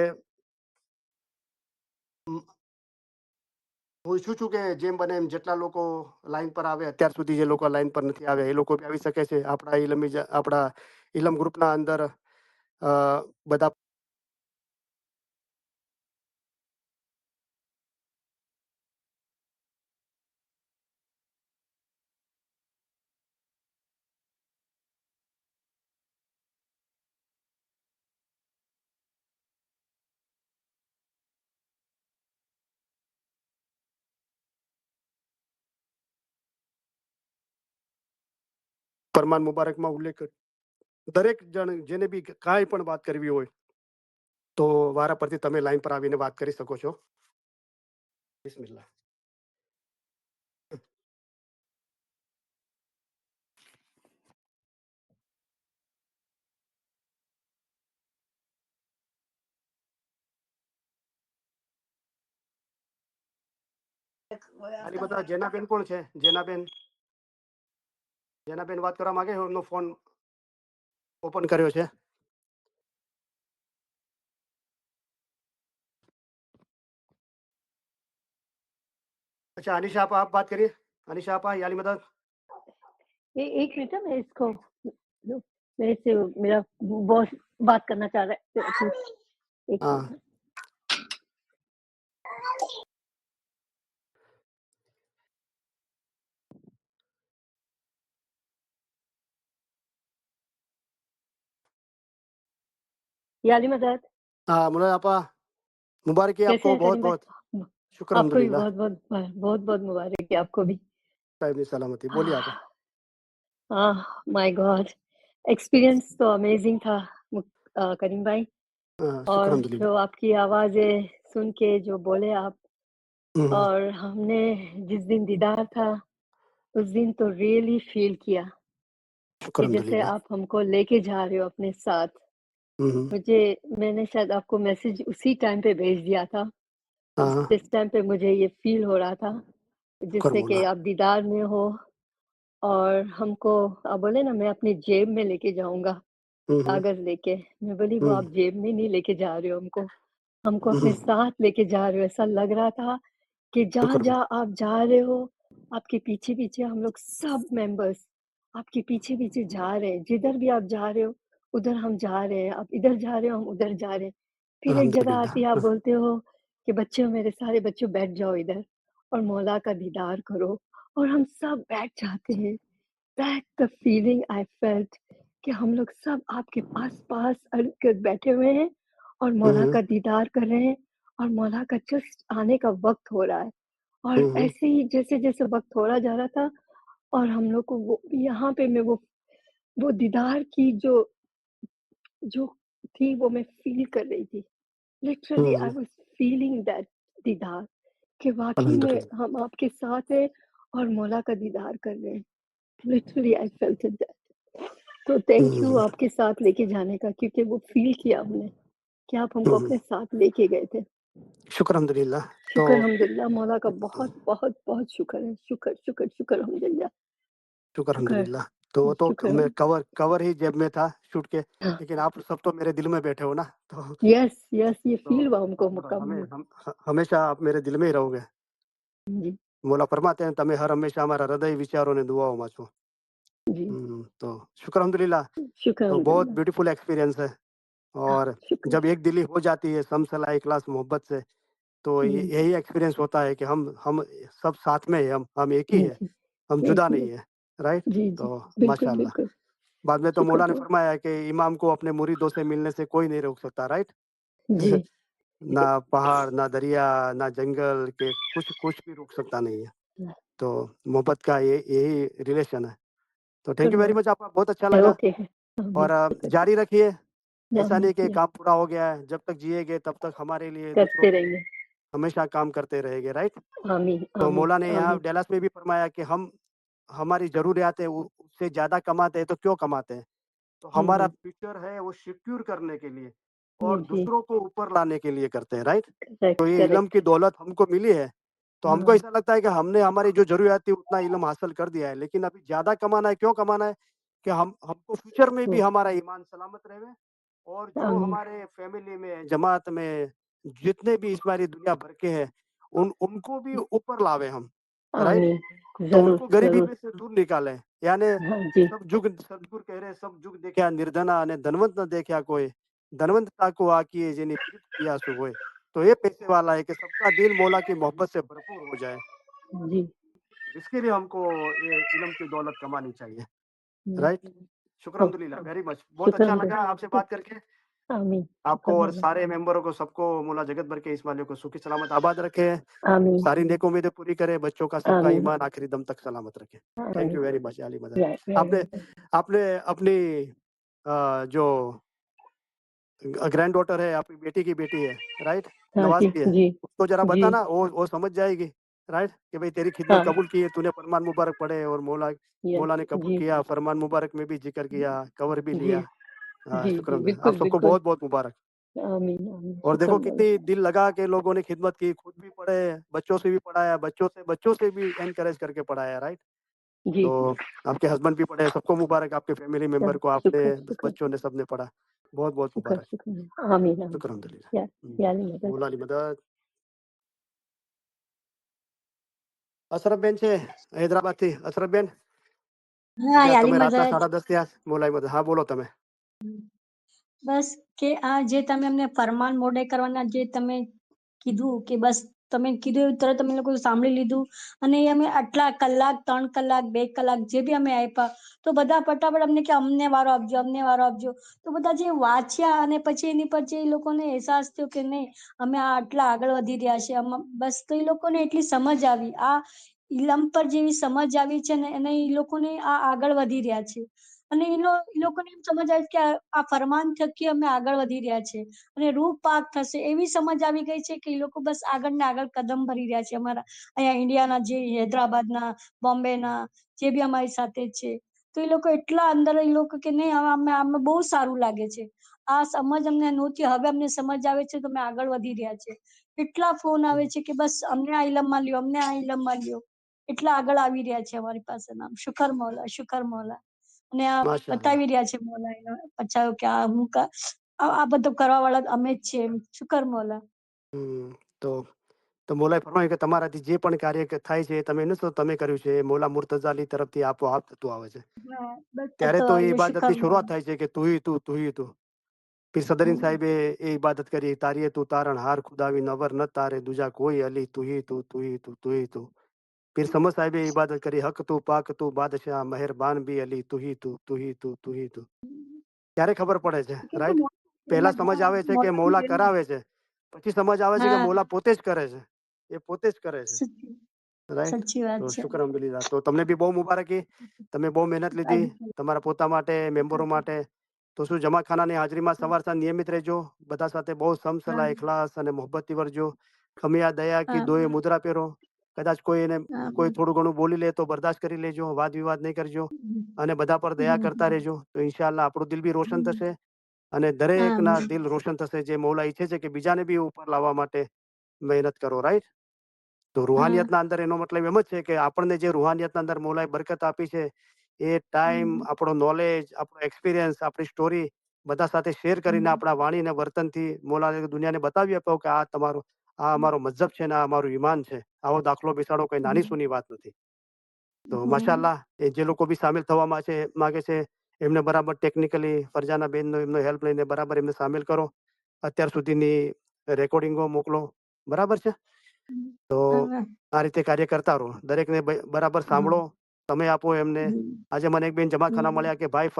હું ઈચ્છું છું કે જેમ બને એમ જેટલા લોકો લાઈન પર આવે, અત્યાર સુધી જે લોકો લાઈન પર નથી આવ્યા એ લોકો બી આવી શકે છે. આપણા ઇલમ ગ્રુપના અંદર બધા ફરમાન મુબારકમાં ઉલ્લેખ દરેક જણ જેને બી કાંઈ પણ વાત કરવી હોય તો વારા પરથી તમે લાઈન પર આવીને વાત કરી શકો છો. બિસ્મિલ્લાહ. ખાલી બધા જેનાબેન કોણ છે? જેનાબેન વાત કરવા માંગે છે, એમનો ફોન ઓપન કર્યો છે. अच्छा अनिशा आपा, आप बात करिए. अनिशा आपा, याली मदद. एक मिनट है, मैं इसको मेरे से मेरा बॉस बात करना चाह रहा है. एक हाँ. मिनट. याली मदद, हाँ मुराद आपा, मुबारक है कैसे आपको हैं बहुत करीम भाई? बहुत. शुक्र आपको भी अल्हम्दुलिल्लाह. बहुत बहुत बहुत बहुत मुबारक है आपको भी. साहिब सलामती. बोलिए आप. माय गॉड, एक्सपीरियंस तो अमेजिंग था करीम भाई. शुक्र और अल्हम्दुलिल्लाह. जो आपकी आवाज़ें सुन के जो बोले आप, और हमने जिस दिन दीदार था उस दिन तो रियली फील किया शुक्र कि जैसे अल्हम्दुलिल्लाह. आप हमको लेके जा रहे हो अपने साथ. मैंने शायद आपको मैसेज उसी टाइम पे भेज दिया था हाँ. जिस टाइम पे मुझे ये फील हो रहा था, शुक्र जिससे कि मौला. आप दीदार में हो. और हमको आप बोले ना मैं अपनी जेब में लेके जाऊंगा कागज लेके. मैं बोली वो आप जेब में नहीं लेके जा रहे हो हमको अपने साथ लेके जा रहे हो. ऐसा लग रहा था कि जहाँ शुक्र. जहाँ आप जा रहे हो आपके पीछे पीछे हम लोग सब मेंबर्स आपके पीछे पीछे जा रहे हैं. जिधर भी आप जा रहे हो उधर हम जा रहे हैं. आप इधर जा रहे हो हम उधर जा रहे हैं. फिर एक जगह आती है आप अल्हम्दुलिल्लाह. बोलते हो कि बच्चों मेरे सारे बच्चों बैठ जाओ इधर और मौला का दीदार करो. और हम सब बैठ जाते हैं. That the feeling I felt कि हम लोग सब आपके पास पास अड़कर बैठे हुए हैं और मौला का दीदार कर रहे हैं. और मौला का जस्ट आने का वक्त हो रहा है. और ऐसे ही जैसे जैसे वक्त थोड़ा जा रहा था और हम लोग को वो यहाँ पे मैं वो दीदार की जो जो थी वो मैं फील कर रही थी. Literally I was feeling that दीदार कि वाकई में हम आपके साथ हैं और मौला का दीदार कर रहे हैं. Literally I felt it that. तो थैंक यू आपके साथ लेके जाने का, क्योंकि वो फील किया हमने कि आप हमको अपने साथ लेके गए थे. शुक्र अल्हम्दुलिल्लाह. तो शुक्र अल्हम्दुलिल्लाह. मौला का बहुत बहुत बहुत शुक्र है. शुक्र शुक्र शुक्र अल्हम्दुलिल्लाह. शुक्र शुक्र अल्हम्दुलिल्लाह. तो शुक्र. मैं कवर ही जेब में था शूट के, हाँ. लेकिन आप सब तो मेरे दिल में बैठे हो ना. तो यस यस, ये तो फील हुआ हमको हमेशा आप मेरे दिल में ही रहोगे. जी मौला फरमाते हैं તમે હર હંમેશા અમારા હૃદય વિચારો ને દુઆઓમાં છો. जी. तो शुक्र अल्हम्दुलिल्लाह. शुक्र तो बहुत अल्हम्दुलिल्लाह. ब्यूटीफुल एक्सपीरियंस है. और शुक्र. जब एक दिली हो जाती है समसला इखलास मोहब्बत से, तो जी यही एक्सपीरियंस होता है कि हम सब साथ में है, हम एक ही है, जी हम एक जुदा ही है. नहीं है. राइट. जी तो जी बिल्कुल माशाल्लाह. बिल्कुल. बाद में तो शुक्र मौला ने बहुत. फरमाया कि इमाम को अपने मुरीदों से मिलने से कोई नहीं रोक सकता. राइट. जी ना पहाड़, ना दरिया, ना जंगल के कुछ भी रोक सकता नहीं है. तो मोहब्बत का यही रिलेशन है. तो थैंक यू वेरी मच आपका, बहुत अच्छा लगा. ओके. और शुक्र. जारी रखिए. ऐसा नहीं कि या, काम पूरा हो गया है, जब तक जिएगे तब तक हमारे लिए दूसरों करते के लिए रहेंगे. हमेशा काम करते रहेंगे. राइट. आमीन तो आमीन मौला ने यहाँ आमीन. डेलास में भी फरमाया कि हम हमारी जरूरियातें उससे ज्यादा कमाते हैं तो क्यों कमाते हैं. तो हमारा फ्यूचर है वो सिक्योर करने के लिए और जी दूसरों को ऊपर लाने के लिए करते हैं. राइट. करेक्ट तो ये इल्म करेक्ट. की दौलत हमको मिली है, तो हमको हाँ ऐसा लगता है कि हमने हमारी जो जरूरियात थी उतना इल्म हासिल कर दिया है, लेकिन अभी ज्यादा कमाना है. क्यों कमाना है? कि हम हमको फ्यूचर में भी तो हमारा ईमान सलामत रहे, और जो आमीन हमारे फैमिली में, जमात में जितने भी इस बारी दुनिया भर के हैं, उनको भी ऊपर लावे हम, राइट? आमीन तो जरूर उनको गरीबी जरूर में से दूर निकालें। यानी हाँ जी सब जुग, सदगुरु कह रहे, सब जुग देख्या निर्धना અને ધનવંત ન દેખ્યા કોઈ, धनवंतता को आकिए जिन्हें प्रीत किया सो होए। तो ये पैसे वाला है कि सबका दिल मौला की मोहब्बत से भरपूर हो जाए, जी इसके लिए हमको ये इल्म की दौलत कमानी चाहिए, जी राइट? शुक्र ओ अल्हम्दुलिल्लाह, वेरी मच, बहुत शुक्र अच्छा अल्हम्दुलिल्लाह लगा आपसे बात करके। आमीन शुक्र आपको और मौला सारे मेंबरों को, सबको मौला जगत भर के इस्माइलियों को सुखी सलामत आबाद रखे, आमीन सारी नेक उम्मीदें पूरी करे, बच्चों का सबका आमीन ईमान आखिरी दम तक सलामत रखे। थैंक आमीन यू वेरी मच अली मदद। वेरी आपने आपने अपनी जो ग्रैंड डॉटर है, आपकी बेटी की बेटी है, राइट? हाँ नवाज जी की है, जी उसको जरा जी बताना, वो समझ जाएगी, राइट? कि भाई तेरी खिदमत हाँ कबूल की है, तूने फरमान मुबारक पढ़े और मौला यस मौला ने कबूल जी किया, फरमान मुबारक में भी जिक्र किया, कवर भी जी लिया। जी शुक्र जी आप बिल्कुल सबको बिल्कुल बहुत बहुत मुबारक। आमीन आमीन और शुक्र देखो मौला कितनी दिल लगा के लोगों ने खिदमत की, खुद भी पढ़े, बच्चों से भी पढ़ाया, बच्चों से भी एनकरेज करके पढ़ाया, राइट? जी तो आपके हस्बैंड भी पढ़े, सबको मुबारक, आपके फैमिली मेंबर को, आपने शुक्र शुक्र बच्चों ने सबने पढ़ा, बहुत बहुत शुक्र मुबारक। शुक्र आमीन आमीन शुक्र अल्हम्दुलिल्लाह। या या अली मदद मौला अली मदद। અશરફબેન છે હૈદરાબાદથી। અશરફબેન, હા જ્યાં યાલી તમે રાતના મદદ 10:30 થયા, મોલાઈ મદદ। હા બોલો તમે। બસ કે આ જે તમે અમને ફરમાન મોડે કરવાના જે તમે કીધું કે બસ તમે કીધું એવું તરત અમે લોકો સાંભળી લીધું અને એ અમે આટલા કલાક 3 કલાક 2 કલાક જે બી અમે આપ્યા તો બધા ફટાફટ અમને કે અમને વારો આપજો અમને વારો આપજો તો બધા જે વાંચ્યા અને પછી એની પર જે એ લોકોને અહેસાસ થયો કે નહીં અમે આ આટલા આગળ વધી રહ્યા છે બસ તો એ લોકોને એટલી સમજ આવી આ ઇલમ પર જેવી સમજ આવી છે ને એને એ લોકોને આ આગળ વધી રહ્યા છે અને એ લોકોને એમ સમજ આવી કે આ ફરમાન થકી અમે આગળ વધી રહ્યા છે અને રૂહ પાક થશે એવી સમજ આવી ગઈ છે કે એ લોકો બસ આગળ ને આગળ કદમ ભરી રહ્યા છે અમારા અહીંયા ઇન્ડિયાના જે હૈદરાબાદના બોમ્બેના જે બી અમારી સાથે છે તો એ લોકો એટલા અંદર એ લોકો કે નહીં અમે બહુ સારું લાગે છે આ સમજ અમને નહોતી હવે અમને સમજ આવે છે તો અમે આગળ વધી રહ્યા છે એટલા ફોન આવે છે કે બસ અમને આ ઇલમમાં લ્યો અમને આ ઇલમમાં લ્યો એટલા આગળ આવી રહ્યા છે અમારી પાસે નામ શુકર મોલા અને આ માશાઅલ્લાહ। બતાવી રહ્યા છે મોલા એનો પછાયો કે આ બધું કરવા વાળા અમે જ છે શુકર મોલા હમ, તો તો મોલાએ ફરમાયું કે તમારાથી જે પણ કાર્ય થાય છે એ તમે નથી તો તમે કર્યું છે, એ મોલા મુર્તઝા અલી તરફથી આપોઆપ થતું આવે છે। હા બસ ત્યારે થતો તો એ આવ્યો શુકર ઇબાદતની શરૂઆત મોલા થાય છે કે તું હી તું, તું હી તું। પીર સદરીન સાહેબે એ ઇબાદત કરી, તારીએ તું તારણ હાર ખુદાવી નવર ન તારે દુજા કોઈ અલી, તું હી તું, તું હી તું, તું હી તું। પીર સમદ સાહેબે ઇબાદત કરી, હક તું પાક તું બાદશાહ મહેરબાન બી અલી, તું હી તું, તું હી તું, તું હી તું। ત્યારે ખબર પડે છે, કેટલું રાઈટ? મોટું પહેલા પ્રેરણા સમજ આવે છે કે મોલાની મૌલા પ્રેરણા કરાવે છે, પછી સમજ આવે છે કે હા મૌલા પોતે જ કરે છે, એ પોતે જ કરે છે, સાચી રાઈટ? સાચી વાત તો છે શુક્ર અલ્હમ્દુલિલ્લાહ। તો તમને બી બહુ મુબારકી, તમે બહુ મહેનત લીધી તમારા પોતા માટે, મેમ્બરો માટે। તો શું જમાખાનાની હાજરીમાં સવાર સાંજ નિયમિત રહેજો, બધા સાથે બહુ સમસલા, ઇખલાસ અને મોહબ્બતથી વર્જો। ખમિયા દયા કી દોય મુદ્રા પહેરો, કદાચ કોઈ એને કોઈ થોડું ઘણું બોલી લે તો બરદાશ્ત કરી લેજો, વાદ વિવાદ નહીં કરજો અને બધા પર દયા કરતા રહેજો। તો ઇન્શાઅલ્લાહ આપણું દિલ બી રોશન થશે અને દરેકના દિલ રોશન થશે, જે મૌલા ઈચ્છે છે કે બીજાને બી ઉપર લાવવા માટે મહેનત કરો, રાઈટ? તો રૂહાનિયતના અંદર એનો મતલબ એમ જ છે કે આપણને જે રૂહાનિયતના અંદર મૌલાએ બરકત આપી છે એ ટાઈમ, આપણો નોલેજ, આપણો એક્સપિરિયન્સ, આપણી સ્ટોરી બધા સાથે શેર કરીને આપણા વાણીને વર્તનથી મૌલાએ દુનિયાને બતાવી આપ્યો કે આ તમારો, આ અમારો મઝહબ છે ને આ અમારું ઈમાન છે। આવો દાખલો બેસાડો કોઈ નાની સૂની વાત નથી। તો માશાઅલ્લાહ, એ જે લોકો બી સામેલ થવા માંગે છે એમને બરાબર ટેકનિકલી ફરજાના બેનનો એમનો હેલ્પ લઈને બરાબર એમને સામેલ કરો, અત્યાર સુધીની રેકોર્ડિંગો મોકલો, બરાબર છે? તો આ રીતે કાર્ય કરતા રહો, દરેકને બરાબર સાંભળો, સમય આપો એમને। આજે મને એક બેન જમાખાના મળ્યા કે ભાઈ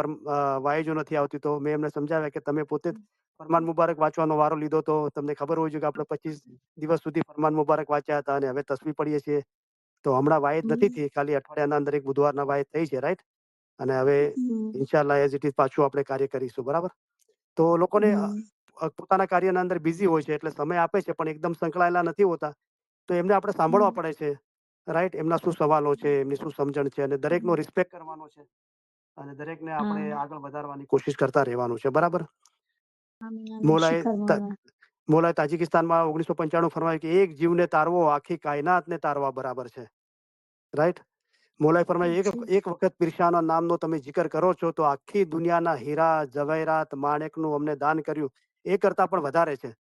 વાયજો નથી આવતી, તો મેં એમને સમજાવ્યા કે તમે પોતે જ ફરમાન મુબારક વાંચવાનો વારો લીધો તો તમને ખબર હોય છે કે આપણે 25 દિવસ સુધી ફરમાન મુબારક વાંચ્યા હતા અને હવે તસબીહ પડીએ છીએ। તો હમણાં વાયદ નથી થઈ, ખાલી અઠવાડિયાના અંદર એક બુધવારના વાયદ થઈ છે, રાઈટ? અને હવે ઇન્શાઅલ્લાહ એઝ ઇટ ઇઝ પાછું આપણે કાર્ય કરીશું, બરાબર? તો લોકોને પોતાના કાર્યના અંદર બિઝી હોય છે એટલે સમય આપે છે પણ એકદમ સંકળાયેલા નથી હોતા, તો એમને આપણે સાંભળવા પડે છે, રાઈટ? એમના શું સવાલો છે, એમની શું સમજણ છે, અને દરેકનો રિસ્પેક્ટ કરવાનો છે અને દરેકને આપણે આગળ વધારવાની કોશિશ કરતા રહેવાનું છે, બરાબર? મોલાએ શુકર મોલા મોલાએ તાજિકિસ્તાનમાં 1995 ફરમાવ્યું કે એક જીવને તારવો આખી કાયનાતને તારવા બરાબર છે, રાઈટ? મોલાએ ફરમાય જી એક વખત પીરશાના નામનો તમે જિકર કરો છો તો આખી દુનિયાના હીરા જવાહરાત માણેકનું અમને દાન કર્યું એ કરતા પણ વધારે છે.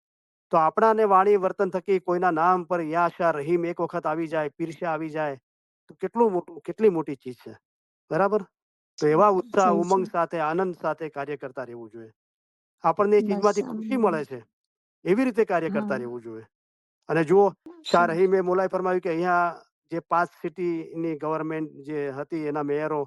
તો આપણાને વાણી વર્તન થકી કોઈના નામ પર યા શાહ રહીમ એક વખત આવી જાય, પીરસા આવી જાય તો કેટલી મોટી ચીજ છે. બરાબર. તો એવા ઉત્સાહ સહી છે ઉમંગ સાથે આનંદ સાથે કાર્ય કરતા રહેવું જોઈએ. આપણને એ બસ ચીજમાંથી ખુશી મળે છે એવી રીતે કાર્ય હા કરતા રહેવું જોઈએ. અને જુઓ શાહ સહી રહીમે મોલાએ ફરમાવ્યું કે અહીંયા જે 5 સિટીની ગવર્મેન્ટ જે હતી એના મેયરો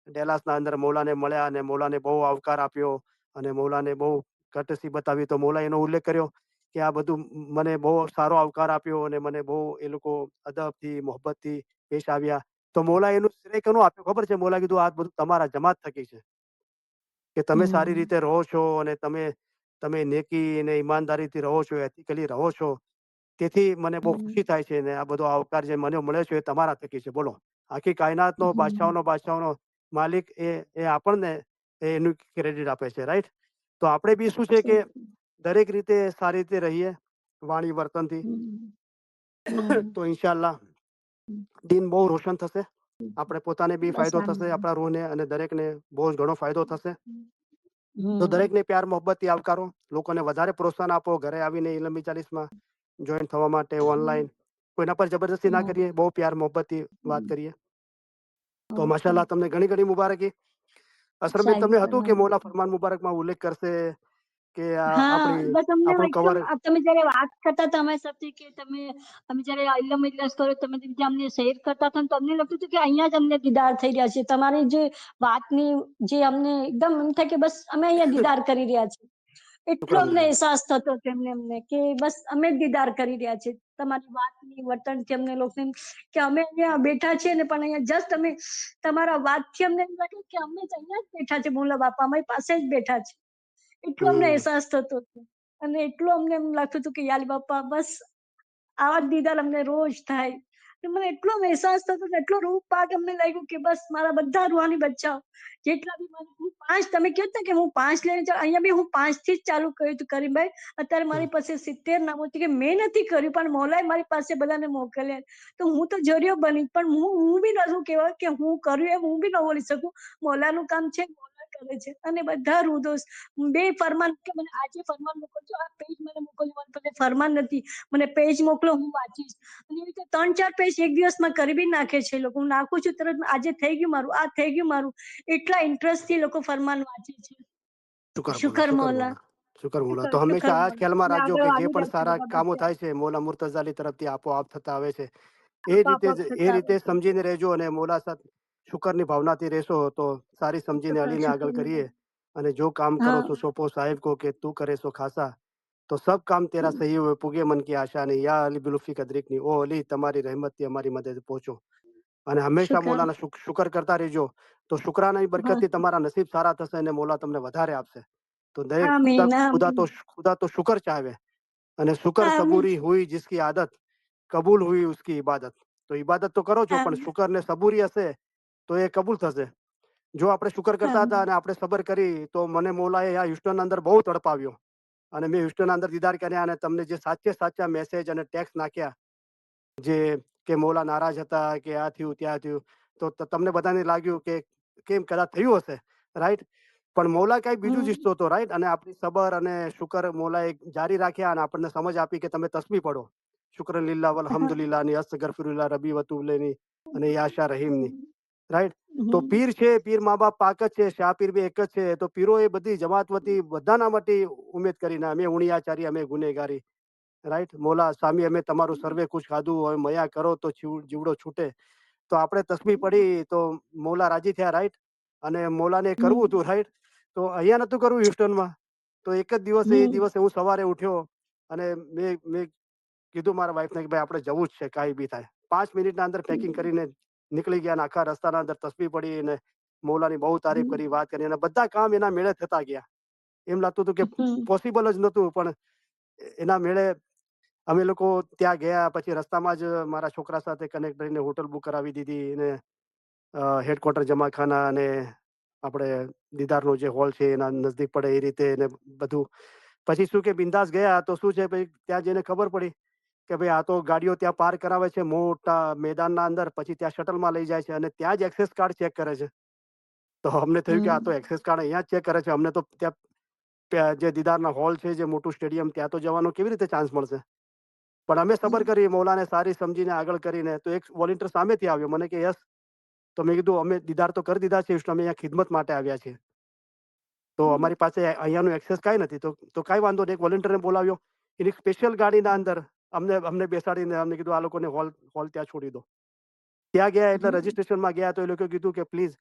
ડેલાસના અંદર મૌલાને મળ્યા અને મૌલાને બહુ આવકાર આપ્યો અને મૌલાને બહુ કટસી બતાવી. તો મૌલાએ એનો ઉલ્લેખ કર્યો કે આ બધું મને બહુ સારો આવકાર આપ્યો અને મને બહુ એ લોકો અદબથી મોહબ્બતથી પેશ આવ્યા. તો મૌલાએ એનું શ્રેય કોનું આપ્યું ખબર છે? મૌલાએ કીધું આ બધું તમારા જમાત થકી છે કે તમે સારી હમ રીતે રહો છો અને તમે નેકી અને ઈમાનદારીથી રહો છો, એથિકલી રહો છો. તેથી મને બહુ હમ ખુશી થાય છે ને આ બધો આવકાર જે મને મળે છે એ તમારા થકી છે. બોલો, આખી કાયનાતનો હમ બાદશાહનો માલિક એ આપણને એનું ક્રેડિટ આપે છે, રાઈટ? તો આપણે બી શું છે કે સહી દરેક રીતે સારી રીતે રહીએ વાણી વર્તનથી હમ હમ તો ઇન્શાલ્લાહ દિન બહુ રોશન થશે. આપણે પોતાને બી બસ ફાયદો થશે, આનંદ આપણા રૂહને અને દરેકને બહુ જ ઘણો ફાયદો થશે. તો હમ દરેકને પ્યાર મોહબ્બતથી આવકારો, લોકોને વધારે પ્રોત્સાહન આપો ઘરે આવીને ઇલમ ચાલીસમાં જોઈન થવા માટે ઓનલાઈન. કોઈના પર જબરદસ્તી ના હમ કરીએ, બહુ પ્યાર મોહબ્બતથી વાત કરીએ. તો ઓકે માશાલ્લાહ તમને ઘણી ઘણી મુબારકી. અસરબેન શાયરી તમને હતું કે મોલા કરવાનું ફરમાન મુબારકમાં ઉલ્લેખ કરશે કે હા બસ અમને આપણું એકદમ કવર. તમે જયારે વાત કરતા હતા અમારી સાથે કે અમે જયારે ઇલમ ઇજલાસ કર્યો તમે જે અમને શેર કરતા હતા તો અમને લાગતું હતું કે અહીંયા જ અમને દીદાર થઈ રહ્યા છે તમારી જે વાતની જે અમને એકદમ એમ થાય કે બસ અમે અહીંયા દીદાર કરી રહ્યા છીએ. એટલો શુક્રન અમને અહેસાસ થતો હતો અમને કે બસ અમે જ દીદાર કરી રહ્યા છે તમારી વાતની વર્તનથી અમને લોકોને કે અમે અહીંયા બેઠા છીએ ને પણ અહીંયા જસ્ટ અમે તમારા વાતથી અમને એમ લાગે કે અમે જ અહીંયા જ બેઠા છે મોલા બાપા અમારી પાસે જ બેઠા છે. એટલો અમને અહેસાસ થતો હતો અને એટલું અમને એમ લાગતું હતું કે યાર બાપા બસ આવા જ દીદાર અમને રોજ થાય. મને એટલો અહેસાસ થતો હતો, એટલો રૂહ પાક અમને લાગ્યું કે બસ મારા બધા રૂહાની બચ્ચાઓ જેટલા બી મને હું 5 તમે કહો ને કે હું 5 લઈને જાઉં અહીંયા બી હું 5 થી જ ચાલુ કર્યું હતું કરીમભાઈ. અત્યારે મારી પાસે 70 નામો છે કે મેં નથી કર્યું પણ મોલાએ મારી પાસે બધાને મોકલ્યા. તો હું તો જરિયો બની પણ હું બી નતું કહેવાય કે હું કર્યું એમ હું બી ન બોલી શકું. મોલાનું કામ છે, મોલા કરે છે અને બધા રૂહ દોસ્ત બે ફરમાન કે મને આજે ફરમાન મોકલજો, આ પેજ મને મોકલજો, મારી પાસે ફરમાન નથી, મને પેજ મોકલો હું વાંચીશ. અને એવી રીતે 3-4 પેજ એક દિવસમાં કરી બી નાખે છે લોકો. હું નાખું છું તરત આજે થઈ ગયું મારું, આ થઈ ગયું મારું. એટલા ઇન્ટરેસ્ટથી લોકો ફરમાન વાંચે છે. શુકર મોલા. તો શુકર હંમેશા આ જ મોલા ખ્યાલમાં અને રાખજો આગળ કે જે આવી પણ રહેશે સારા બધા કામો બચ્ચા થાય છે મોલા મુર્તઝા અલી તરફથી આપોઆપ થતા આવે છે. આપોઆપ થતા આવે એ રીતે છે. સમજીને રહેજો અને મોલા સાથે શુકરની ભાવનાથી રહેશો તો સારી સમજીને અલીને શુકર આગળ કરીએ. મોલા અને જો કામ કરો હા સો સોપો સાહેબ કો કે તું કરે સો ખાસા, તો સબ કામ તેરા સહી हुए પુગે મન की આશા નહીં યા અલી બિલુફી કદરીકની. ઓ અલી તમારી રહેમતથી અમારી મદદ પહોંચો અને હંમેશા શુકર મોલાના શુકર કરતા રહેજો. તો શુકરાનાની બસ બરકતથી તમારા નસીબ સારા થશે અને મોલા તમને વધારે આપશે. તો દરેક આમીન આમીન खुदा तो शुक्र चाहे અને શુકર આમીન સબૂરી હુઈ जिसकी आदत કબૂલ હુઈ उसकी इबादत. તો ઇબાદત તો કરો છો પણ આમીન શુકર ને સબૂરી હશે તો એ કબૂલ થશે. જો આપણે શુકર કરતા હતા આમીન અને આપણે સબર કરી તો મને મોલાએ આ હ્યુસ્ટન અંદર બહુ તડપાવ્યો અને મેં હ્યુસ્ટન અંદર દીદાર કર્યા અને તમને જે સાચા મેસેજ અને ટેક્સ નાખ્યા જે કે મોલા નારાજ હતા કે આ થયું ત્યાં થયું, તો તમને બધાને લાગ્યું કે કેમ કદાચ થયું હશે, રાઈટ? પણ મૌલા કઈ બીજું જ હમ ઈચ્છતો હતો, રાઈટ? અને આપણી સબર અને શુકર મોલાએ જારી રાખ્યા અને આપણને સમજ આપી કે તમે તસ્બીહ પઢો. શુક્ર લીલ્લાહ વલહમદુલિલ્લાહ ની અસ્તગફિરુલ્લાહ રબી વતુલેની અને યાશા રહીમની, રાઈટ? તો પીર છે, પીર મા બાપ પાક જ છે, શાહ પીર બી એક જ છે. તો પીરો એ બધી જમાત વતી બધાના માટે ઉમેદ કરીને અમે ઉણિયાચારી અમે ગુનેગારી, રાઈટ? મોલા સ્વામી અમે તમારું સર્વે કુછ ખાધું હવે મયા કરો તો જીવડો છૂટે. તો આપણે તસ્બીહ પડી તો મૌલા રાજી થયા, રાઈટ? અને મૌલાને કરવું હતું, રાઈટ? તો અહીંયા નતું કરવું હ્યુસ્ટનમાં. તો એક જ દિવસે એ દિવસે હું સવારે ઉઠ્યો અને મેં કીધું મારા વાઈફને કે ભાઈ આપણે જવું જ છે કાંઈ બી થાય. 5 મિનિટના અંદર પેકિંગ કરીને નીકળી ગયા અને આખા રસ્તાના અંદર તસ્બીહ પડી અને મૌલાની બહુ તારીફ કરી, વાત કરી અને બધા કામ એના મેળે થતા ગયા. એમ લાગતું હતું કે પોસિબલ જ નહોતું પણ એના મેળે અમે લોકો ત્યાં ગયા. પછી રસ્તામાં જ મારા છોકરા સાથે કનેક્ટ કરીને હોટલ બુક કરાવી દીધી અને હેડક્વાર્ટર જમાખાના અને આપણે દીદારનો જે હોલ છે એના નજદીક પડે એ રીતે ને બધું. પછી શું કે બિંદાસ ગયા તો શું છે ભાઈ ત્યાં જઈને ખબર પડી કે ભાઈ આ તો ગાડીઓ ત્યાં પાર્ક કરાવે છે મોટા મેદાનના અંદર, પછી ત્યાં શટલમાં લઈ જાય છે અને ત્યાં જ એક્સેસ કાર્ડ ચેક કરે છે. તો અમને થયું કે આ તો એક્સેસ કાર્ડ અહીંયા જ ચેક કરે છે, અમને તો ત્યાં જે દીદારના હોલ છે, જે મોટું સ્ટેડિયમ, ત્યાં તો જવાનો કેવી રીતે ચાન્સ મળશે? પણ અમે સબર કરી, મૌલાને સારી સમજીને આગળ કરીને, તો એક વોલેન્ટિયર સામેથી આવ્યો, મને કે યસ. તો મેં કીધું અમે દીદાર તો કરી દીધા છે, અમે અહીંયા ખિદમત માટે આવ્યા છીએ, તો અમારી પાસે અહીંયાનું એક્સેસ કાંઈ નથી. તો કાંઈ વાંધો નહીં, એક વોલેન્ટિયરને બોલાવ્યો, એની સ્પેશિયલ ગાડીના અંદર અમને બેસાડીને અમને કીધું આ લોકોને હોલ ત્યાં છોડી દો. ત્યાં ગયા એટલે રજીસ્ટ્રેશનમાં ગયા તો એ લોકોએ કીધું કે પ્લીઝ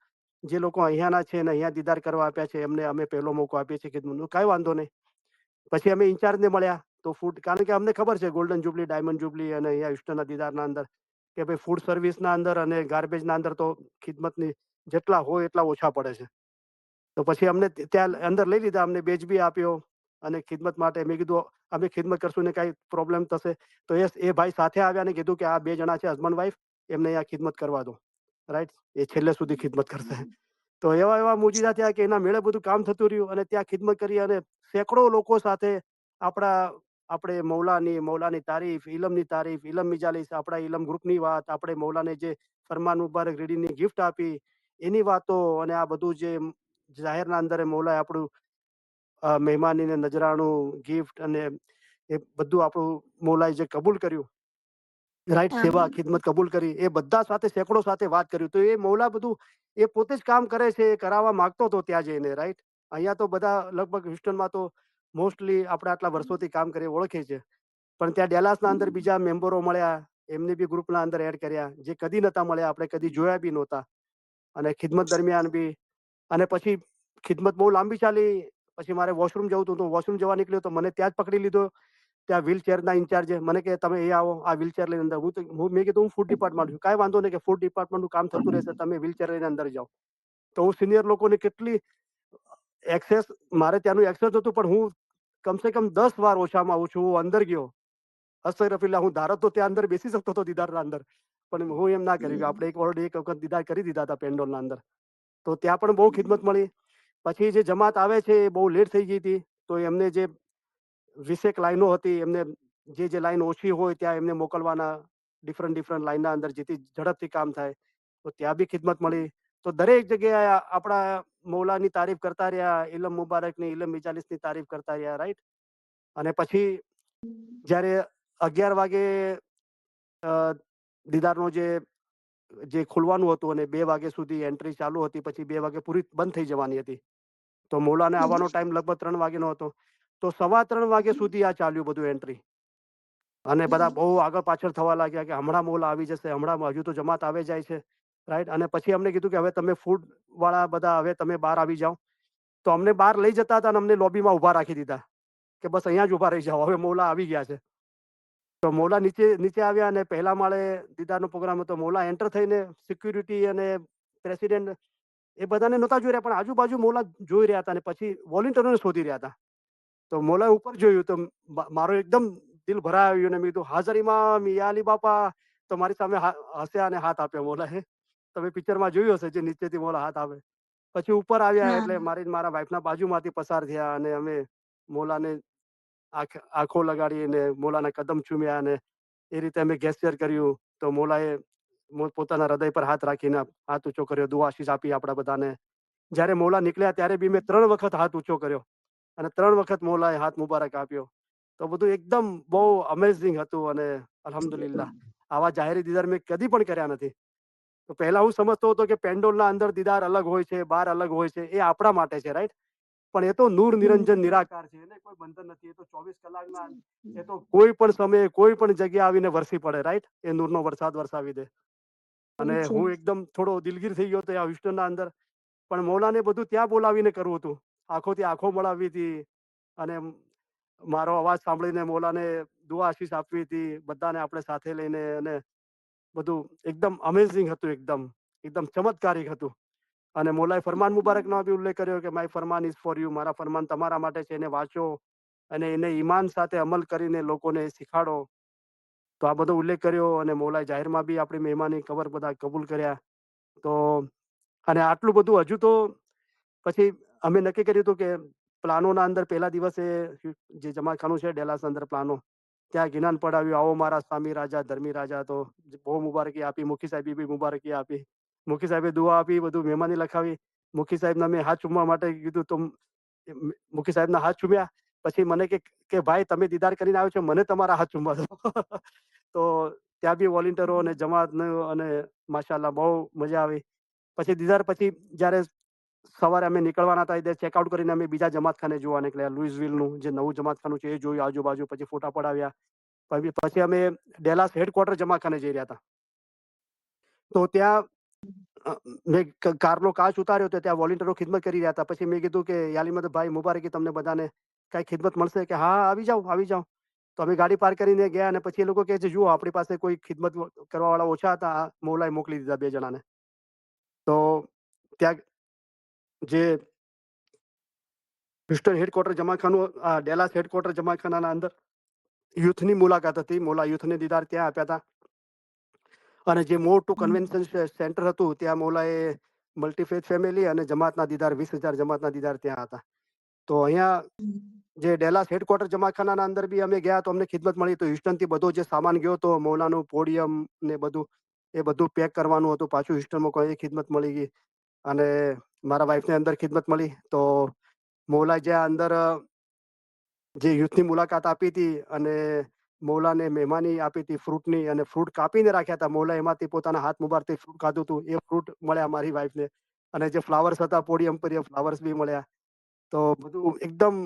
જે લોકો અહીંયાના છે ને અહીંયા દીદાર કરવા આપ્યા છે એમને અમે પહેલો મોકો આપીએ છીએ ખિદમતનો. કાંઈ વાંધો નહીં. પછી અમે ઇન્ચાર્જને મળ્યા, તો ફૂડ, કારણ કે અમને ખબર છે ગોલ્ડન જ્યુબલી, ડાયમંડ જ્યુબલી અને અહીંયા હ્યુસ્ટનના દીદારના અંદર કે ભાઈ ફૂડ સર્વિસના અંદર અને ગાર્બેજના અંદર તો ખિદમતની જેટલા હોય એટલા ઓછા પડે છે. તો પછી અમને ત્યાં અંદર લઈ લીધા, અમને બેચ બી આપ્યો અને ખિદમત માટે મેં કીધું અમે ખિદમત કરશું ને કાંઈ પ્રોબ્લેમ થશે તો એ ભાઈ સાથે આવ્યા ને કીધું કે આ 2 જણા છે હસબન્ડ વાઈફ, એમને અહીંયા ખિદમત કરવા દો, રાઈટ, એ છેલ્લે સુધી ખિદમત કરશે. તો એવા મુજીદા થયા કે એના મેળે બધું કામ થતું રહ્યું અને ત્યાં ખિદમત કરી અને સેંકડો લોકો સાથે આપણે મૌલાની તારીફ, ઇલમની તારીફ, ઇલમ મિજાલિસ, આપણા ઇલમ ગ્રુપની વાત, આપણે મૌલાને જે ફરમાન મુબારક રીડિંગની ગિફ્ટ આપી એની વાતો, અને આ બધું જે જાહેરના અંદર મૌલાએ આપણું મહેમાનીને નજરાણું, ગિફ્ટ અને એ બધું આપણું મૌલાએ જે કબૂલ કર્યું, રાઈટ, સેવા ખિદમત કબૂલ કરી, એ બધા સાથે સેંકડો સાથે વાત કર્યું. તો એ મૌલા બધું એ પોતે જ કામ કરે છે, એ કરાવવા માંગતો હતો ત્યાં જઈને, રાઈટ. અહીંયા તો બધા લગભગ હ્યુસ્ટનમાં તો મોસ્ટલી આપણે આટલા વર્ષોથી કામ કરી ઓળખે છે, પણ ત્યાં ડેલાસના અંદર બીજા મેમ્બરો મળ્યા, એમને બી ગ્રુપના અંદર એડ કર્યા, જે કદી નહોતા મળ્યા, આપણે કદી જોયા બી નહોતા. અને ખિદમત દરમિયાન બી, અને પછી ખિદમત બહુ લાંબી ચાલી. પછી મારે વોશરૂમ જવું હતું, તો વોશરૂમ જવા નીકળ્યો તો મને ત્યાં જ પકડી લીધો ત્યાં વ્હીલચેરના ઇન્ચાર્જે, મને કે તમે એ આવો, આ વ્હીલચેર લઈને અંદર. મેં કીધું હું ફૂડ ડિપાર્ટમેન્ટ છું. કાંઈ વાંધો નહીં કે ફૂડ ડિપાર્ટમેન્ટનું કામ થતું રહેશે, તમે વ્હીલચેર લઈને અંદર જાઓ. તો હું સિનિયર લોકોને કેટલી એક્સેસ, મારે ત્યાંનું એક્સેસ હતું, પણ હું કમસે કમ 10 વાર ઓછામાં ઓછું હું અંદર ગયો. અસ્તગફિરુલ્લાહ, હું ધારો તો ત્યાં અંદર બેસી શકતો હતો દીદારના અંદર, પણ હું એમ ના કર્યું. આપણે એક વખત દીદાર કરી દીધા હતા પેન્ડોલના અંદર, તો ત્યાં પણ બહુ ખિદમત મળી. પછી જે જમાત આવે છે એ બહુ લેટ થઈ ગઈ હતી, તો એમને જે 20 લાઈનો હતી, એમને જે લાઈન ઓછી હોય ત્યાં એમને મોકલવાના ડિફરન્ટ લાઈનના અંદર, જેથી ઝડપથી કામ થાય. તો ત્યાં બી ખિદમત મળી. તો દરેક જગ્યાએ આપણા મૌલાની તારીફ કરતા રહ્યા, ઇલમ મુબારકની, ઇલમ મિજાલિસની તારીફ કરતા રહ્યા, રાઈટ. અને પછી જ્યારે 11 વાગે દીદારનો જે ખુલવાનું હતું અને 2 વાગે સુધી એન્ટ્રી ચાલુ હતી, પછી 2 વાગે પૂરી બંધ થઈ જવાની હતી. તો મૌલાને આવવાનો ટાઈમ લગભગ 3 વાગ્યાનો હતો. તો 3:15 વાગે સુધી આ ચાલ્યું બધું એન્ટ્રી, અને બધા બહુ આગળ પાછળ થવા લાગ્યા કે હમણાં મૌલા આવી જશે, હમણાં, હજુ તો જમાત આવે જાય છે, રાઈટ. અને પછી અમને કીધું કે હવે તમે ફૂડ વાળા બધા હવે તમે બહાર આવી જાઓ. તો અમને બહાર લઈ જતા હતા અને અમને લોબીમાં ઊભા રાખી દીધા કે બસ અહીંયા જ ઊભા રહી જાઓ, હવે મૌલા આવી ગયા છે. તો મૌલા નીચે આવ્યા અને પહેલા માળે દીદારનો પ્રોગ્રામ હતો. મૌલા એન્ટર થઈને સિક્યુરિટી અને પ્રેસિડેન્ટ એ બધાને નહોતા જોઈ રહ્યા, પણ આજુબાજુ મૌલા જોઈ રહ્યા હતા અને પછી વોલેન્ટિયરોને શોધી રહ્યા હતા. તો મૌલાએ ઉપર જોયું તો મારો એકદમ દિલ ભરાઈ આવ્યું, અને મેં કીધું હાજર ઇમામ યા અલી બાપા. તો મારી સામે હસ્યા અને હાથ આપ્યો મૌલાએ. તમે પિક્ચરમાં જોયું હશે, જે નીચેથી મૌલા હાથ આપે. પછી ઉપર આવ્યા એટલે મારા વાઈફના બાજુમાંથી પસાર થયા અને અમે મૌલાને આંખો લગાડીને મૌલાના કદમ ચૂમ્યા અને એ રીતે અમે ગેસ્ચર કર્યું. તો મૌલાએ પોતાના હૃદય પર હાથ રાખીને હાથ ઊંચો કર્યો, દુઆ આશીષ આપી આપણા બધાને. જ્યારે મૌલા નીકળ્યા ત્યારે બી મેં 3 વખત હાથ ઊંચો કર્યો અને 3 વખત મૌલાએ હાથ મુબારક આપ્યો. તો બધું એકદમ બહુ અમેઝિંગ હતું. અને અલ્હમ્દુલિલ્લાહ, આવા જાહેરી દીદાર મેં કદી પણ કર્યા નથી. તો પહેલા હું સમજતો હતો કે પેન્ડોલના અંદર દીદાર અલગ હોય છે, બહાર અલગ હોય છે, એ આપણા માટે છે, રાઈટ. પણ એ તો નૂર નિરંજન નિરાકાર છે, એને કોઈ બંધન નથી. એ તો 24 કલાકના, એ તો કોઈ પણ સમયે કોઈ પણ જગ્યાએ આવીને વરસી પડે, રાઈટ. એ નૂરનો વરસાદ વરસાવી દે. અને હું એકદમ થોડો દિલગીર થઈ ગયો હતો આ હ્યુસ્ટનના અંદર. પણ મૌલાને બધું ત્યાં બોલાવીને કરવું હતું, આંખોથી આંખો મળાવી હતી, અને મારો અવાજ સાંભળીને મૌલાને દુઆ આશીષ આપવી હતી, બધાને આપણે સાથે લઈને. અને બધું એકદમ અમેઝિંગ હતું, એકદમ ચમત્કારિક હતું. અને મૌલાએ ફરમાન મુબારકનો બી ઉલ્લેખ કર્યો કે માય ફરમાન ઇઝ ફોર યુ, મારા ફરમાન તમારા માટે છે, એને વાંચો અને એને ઈમાન સાથે અમલ કરીને લોકોને શીખાડો. તો આ બધો ઉલ્લેખ કર્યો. અને મૌલાએ જાહેરમાં બી આપણી મહેમાની કબર બધા કબૂલ કર્યા. તો અને આટલું બધું હજુ તો પછી અમે નક્કી કર્યું હતું કે પ્લાનોના અંદર પહેલા દિવસે જે જમાતખાનું છે ડેલાસ અંદર પ્લાનો, ત્યાં જ્ઞાન પડાવ્યું, આવો મારા સ્વામી રાજા ધર્મી રાજા. તો બહુ મુબારકી આપી, મુખી સાહેબે બી મુબારકી આપી, મુખી સાહેબે દુઆ આપી, બધું મહેમાની લખાવી. મુખી સાહેબના મેં હાથ ચૂમવા માટે કીધું તો મુખી સાહેબના હાથ ચૂમ્યા. પછી મને કે ભાઈ તમે દીદાર કરીને આવ્યો છો, મને તમારા હાથ ચૂમવા દો. તો ત્યાં બી વોલેન્ટિયરો અને જમાતને અને માશાલ્લાહ બહુ મજા આવી. પછી દીદાર પછી જ્યારે સવારે અમે નીકળવાના હતા એટલે ચેકઆઉટ કરીને અમે બીજા જમાતખાને જોવા નીકળ્યા. લુઈસવિલનું જે નવું જમાતખાનું છે એ જોયું આજુબાજુ, પછી ફોટા પડાવ્યા. પછી અમે ડેલાસ હેડક્વાર્ટર જમાતખાને જઈ રહ્યા હતા. તો ત્યાં મેં કારનો કાચ ઉતાર્યો તો ત્યાં વોલેન્ટિયરો ખિદમત કરી રહ્યા હતા. પછી મેં કીધું કે યાલીમતભાઈ મુબારકી તમને બધાને, કાંઈ ખિદમત મળશે? કે હા આવી જાઓ. તો અમે ગાડી પાર્ક કરીને ગયા અને પછી એ લોકો કહે છે જુઓ આપણી પાસે કોઈ ખિદમત કરવાવાળા ઓછા હતા, મૌલાએ મોકલી દીધા 2 જણાને. તો ત્યાં જે હ્યુસ્ટન હેડક્વાર્ટર જમાખાનું, ડેલાસ હેડક્વાર્ટર જમાખાનાના અંદર યુથની મુલાકાત હતી. મૌલા યુથને દીદાર ત્યાં આપ્યા હતા. અને જે મોટું કન્વેન્શન સેન્ટર હતું ત્યાં મૌલાએ મલ્ટીફેથ ફેમિલી અને જમાતના દીદાર 20,000 જમાતના દીદાર ત્યાં હતા. તો અહીંયા જે ડેલાસ હેડક્વાર્ટર જમાખાનાના અંદર બી અમે ગયા તો અમને ખિદમત મળી. તો હ્યુસ્ટનથી બધો જે સામાન ગયો તો મૌલાનું પોડિયમ ને બધું, એ બધું પેક કરવાનું હતું. પાછું હ્યુસ્ટનમાં કોઈ ખિદમત મળી ગઈ અને મારા વાઈફને અંદર ખિદમત મળી. તો મૌલા જ્યાં અંદર જે યુથની મુલાકાત આપી હતી અને મૌલાને મહેમાની આપી હતી ફ્રૂટની, અને ફ્રૂટ કાપીને રાખ્યા હતા. મૌલા એમાંથી પોતાના હાથ મુબારકથી ફ્રૂટ ખાધું હતું. એ ફ્રૂટ મળ્યા મારી વાઈફને. અને જે ફ્લાવર્સ હતા પોડિયમ પર એ ફ્લાવર્સ બી મળ્યા. તો બધું એકદમ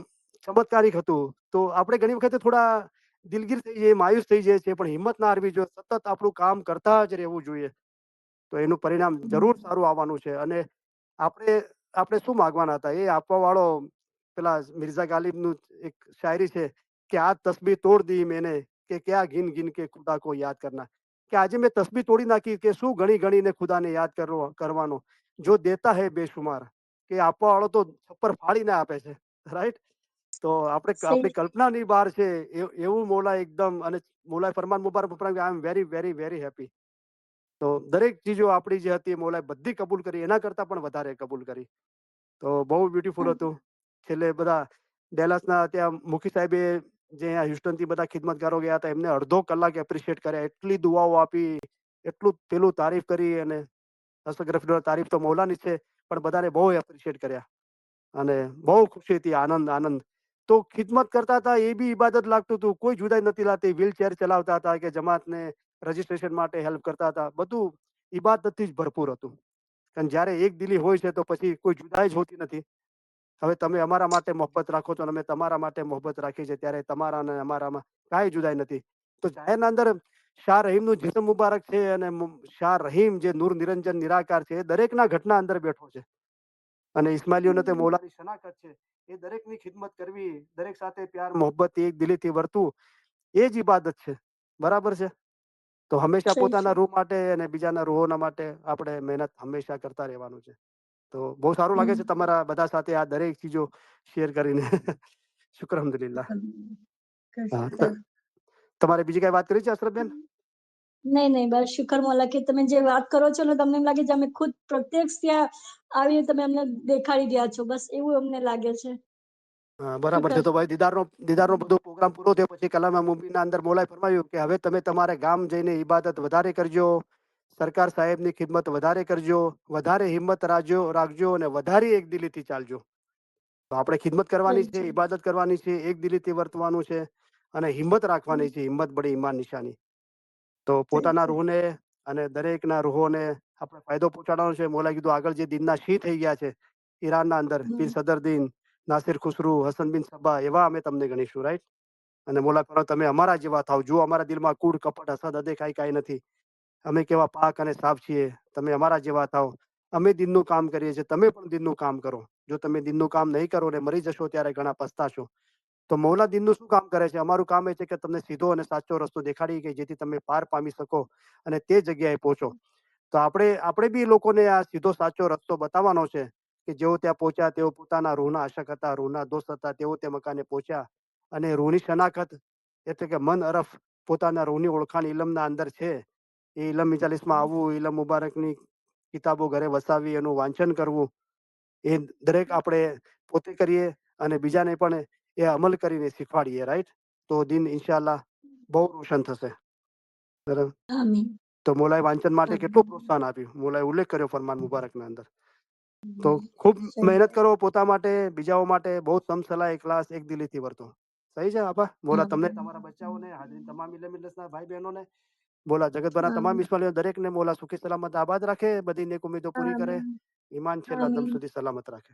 ચમત્કારિક હતું. તો આપણે ઘણી વખતે થોડા દિલગીર થઈ જઈએ, માયુસ થઈ જઈએ છીએ, પણ હિંમત ના હારવી જોઈએ. સતત આપણું કામ કરતા જ રહેવું જોઈએ. તો એનું પરિણામ જરૂર સારું આવવાનું છે. અને આપણે શું માગવાના હતા એ આપવા વાળો, પેલા મિર્ઝા ગાલિબનું એક શાયરી છે કે આ તસ્બીહ તોડ દી મેને કે ક્યાં ગિન ગિન કે ખુદા કો યાદ કરના. કે આજે મેં તસ્બીહ તોડી નાખી કે શું ગણી ગણીને ખુદાને યાદ કરવાનો. જો દેતા હે બેશુમાર, કે આપવા વાળો તો છપ્પર ફાડીને આપે છે, રાઈટ. તો આપણી કલ્પનાની બહાર છે એવું મૌલા એકદમ. અને મૌલાએ ફરમાન મુબારક I am very very very happy. તો દરેક ચીજો આપણી જે હતી મૌલાએ બધી કબૂલ કરી, એના કરતાં પણ વધારે કબૂલ કરી. તો બહુ બ્યુટીફુલ હતું. છેલ્લે બધા ડેલાસના ત્યાં મુખી સાહેબે જે અહીંયા હ્યુસ્ટનથી બધા ખિદમતગારો ગયા હતા એમને અડધો કલાક એપ્રિશિએટ કર્યા. એટલી દુઆઓ આપી, એટલું પેલું તારીફ કરી. અને હસ્તગ્રફી તારીફ તો મૌલાની છે, પણ બધાને બહુ એપ્રિશિએટ કર્યા અને બહુ ખુશી હતી, આનંદ. તો ખિદમત કરતા હતા એ બી ઇબાદત લાગતું હતું. કોઈ જુદાઈ નથી લાગતી. વ્હીલચેર ચલાવતા હતા કે જમાતને રજીસ્ટ્રેશન માટે હેલ્પ કરતા હતા. બધું ઇબાદતથી જ ભરપૂર હતું. અને જ્યારે એક દિલી હોય છે તો પછી કોઈ જુદાઈ જ હોતી નથી. હવે તમે અમારા માટે મોહબ્બત રાખો છો અને અમે તમારા માટે મોહબ્બત રાખી છે, ત્યારે તમારા અને અમારામાં કાંઈ જુદાઈ નથી. તો જાહેરના અંદર શાહ રહીમનું જિસ્મ મુબારક છે અને શાહ રહીમ જે નૂર નિરંજન નિરાકાર છે એ દરેકના ઘટના અંદર બેઠો છે. અને ઇસ્માઇલીઓને તે મૌલાની શનાખત છે. એ દરેકની ખિદમત કરવી, દરેક સાથે પ્યાર મોહબ્બત એક દિલીથી વર્તવું, એ જ ઇબાદત છે. બરાબર છે. તો હંમેશા પોતાના રૂહ માટે અને બીજાના રૂહોના માટે આપણે મહેનત હંમેશા કરતા રહેવાનું છે. તો બહુ સારું લાગે છે તમારા બધા સાથે આ દરેક ચીજો શેર કરીને. શુક્ર અલ્હમ્દુલિલ્લાહ. તમારે બીજી કઈ વાત કરી છે અશરફબેન? નહીં, બસ શુકર મોલા કે તમે જે વાત કરો છો ને તમને એમ લાગે છે અમે ખુદ પ્રત્યક્ષ ત્યાં આવીને તમે અમને દેખાડી રહ્યા છો. બસ એવું અમને લાગે છે. બરાબર છે. તો ભાઈ દીદારનો બધો પ્રોગ્રામ પૂરો થયો પછી કલામા મુબીનના અંદર મૌલાએ ફરમાવ્યું કે હવે તમે તમારે ગામ જઈને ઇબાદત વધારે કરજો, સરકાર સાહેબની ખિદમત વધારે કરજો, વધારે હિંમત રાખજો અને વધારે એક દિલીથી ચાલજો. તો આપણે ખિદમત કરવાની છે, ઇબાદત કરવાની છે, એક દિલીથી વર્તવાનું છે અને હિંમત રાખવાની છે. હિંમત બડી ઈમાન નિશાની. તો પોતાના રૂહને અને દરેકના રૂહોને આપણે ફાયદો પહોંચાડવાનો છે. મૌલાએ કીધું આગળ જે દિનના શી થઈ ગયા છે ઈરાનના અંદર, પીર સદરદીન, નાસિર ખુસરુ, હસન બિન સબ્બા, એવા અમે તમને ગણીશું, રાઈટ. અને મૌલા તમે અમારા જેવા થાવ. જો અમારા દિલમાં કૂડ, કપટ, હસદ, અદેખાઈ કાંઈ નથી. અમે કેવા પાક અને સાફ છીએ. તમે અમારા જેવા થાવ. અમે દિનનું કામ કરીએ છીએ, તમે પણ દિનનું કામ કરો. જો તમે દિનનું કામ નહીં કરો ને મરી જશો ત્યારે ઘણા પસ્તાશો. તો મૌલા દિનનું શું કામ કરે છે? અમારું કામ એ છે કે તમને સીધો અને સાચો રસ્તો દેખાડી કે જેથી તમે પાર પામી શકો અને તે જગ્યાએ પહોંચો. તો આપણે બી લોકોને આ સીધો સાચો રસ્તો બતાવવાનો છે કે જેઓ ત્યાં પહોંચ્યા તેઓ પોતાના રૂહના આશક હતા, રૂહના દોસ્ત હતા. તેઓ તે મકાને પહોંચ્યા અને રૂહની શનાખત એટલે કે મન અરફ, પોતાના રૂહની ઓળખાણ ઇલમના અંદર છે. એ ઇલમ મિજાલિસમાં આવવું, ઇલમ મુબારકની કિતાબો ઘરે વસાવી એનું વાંચન કરવું, એ દરેક આપણે પોતે કરીએ અને બીજાને પણ એ અમલ કરીને શીખવાડીએ, રાઈટ. તો દિન ઇન્શાલ્લાહ બહુ રોશન થશે. બરાબર. આમીન. તો મોલાએ વાંચન માટે આમીન. કેટલું પ્રોત્સાહન આપ્યું, મોલાએ ઉલ્લેખ કર્યો ફરમાન મુબારકના અંદર. તો હમ. ખૂબ સહી. મહેનત કરો પોતા માટે, બીજાઓ માટે, બહુ સમસલા ઇખલાસ એક દિલીથી વર્તો. સહી છે આપા? મોલા તમને, આમીન. તમારા બચ્ચાઓને, હાજરીન તમામ મિલે મિલતના ભાઈ બહેનોને, મોલા જગતભરના તમામ આમીન. ઇસ્માઈલીઓ દરેકને મોલા સુખી સલામત આબાદ રાખે, બધી નેક ઉમ્મીદો પૂરી કરે, આમીન. ઈમાન છેલ્લા દમ આમીન. સુધી સલામત રાખે.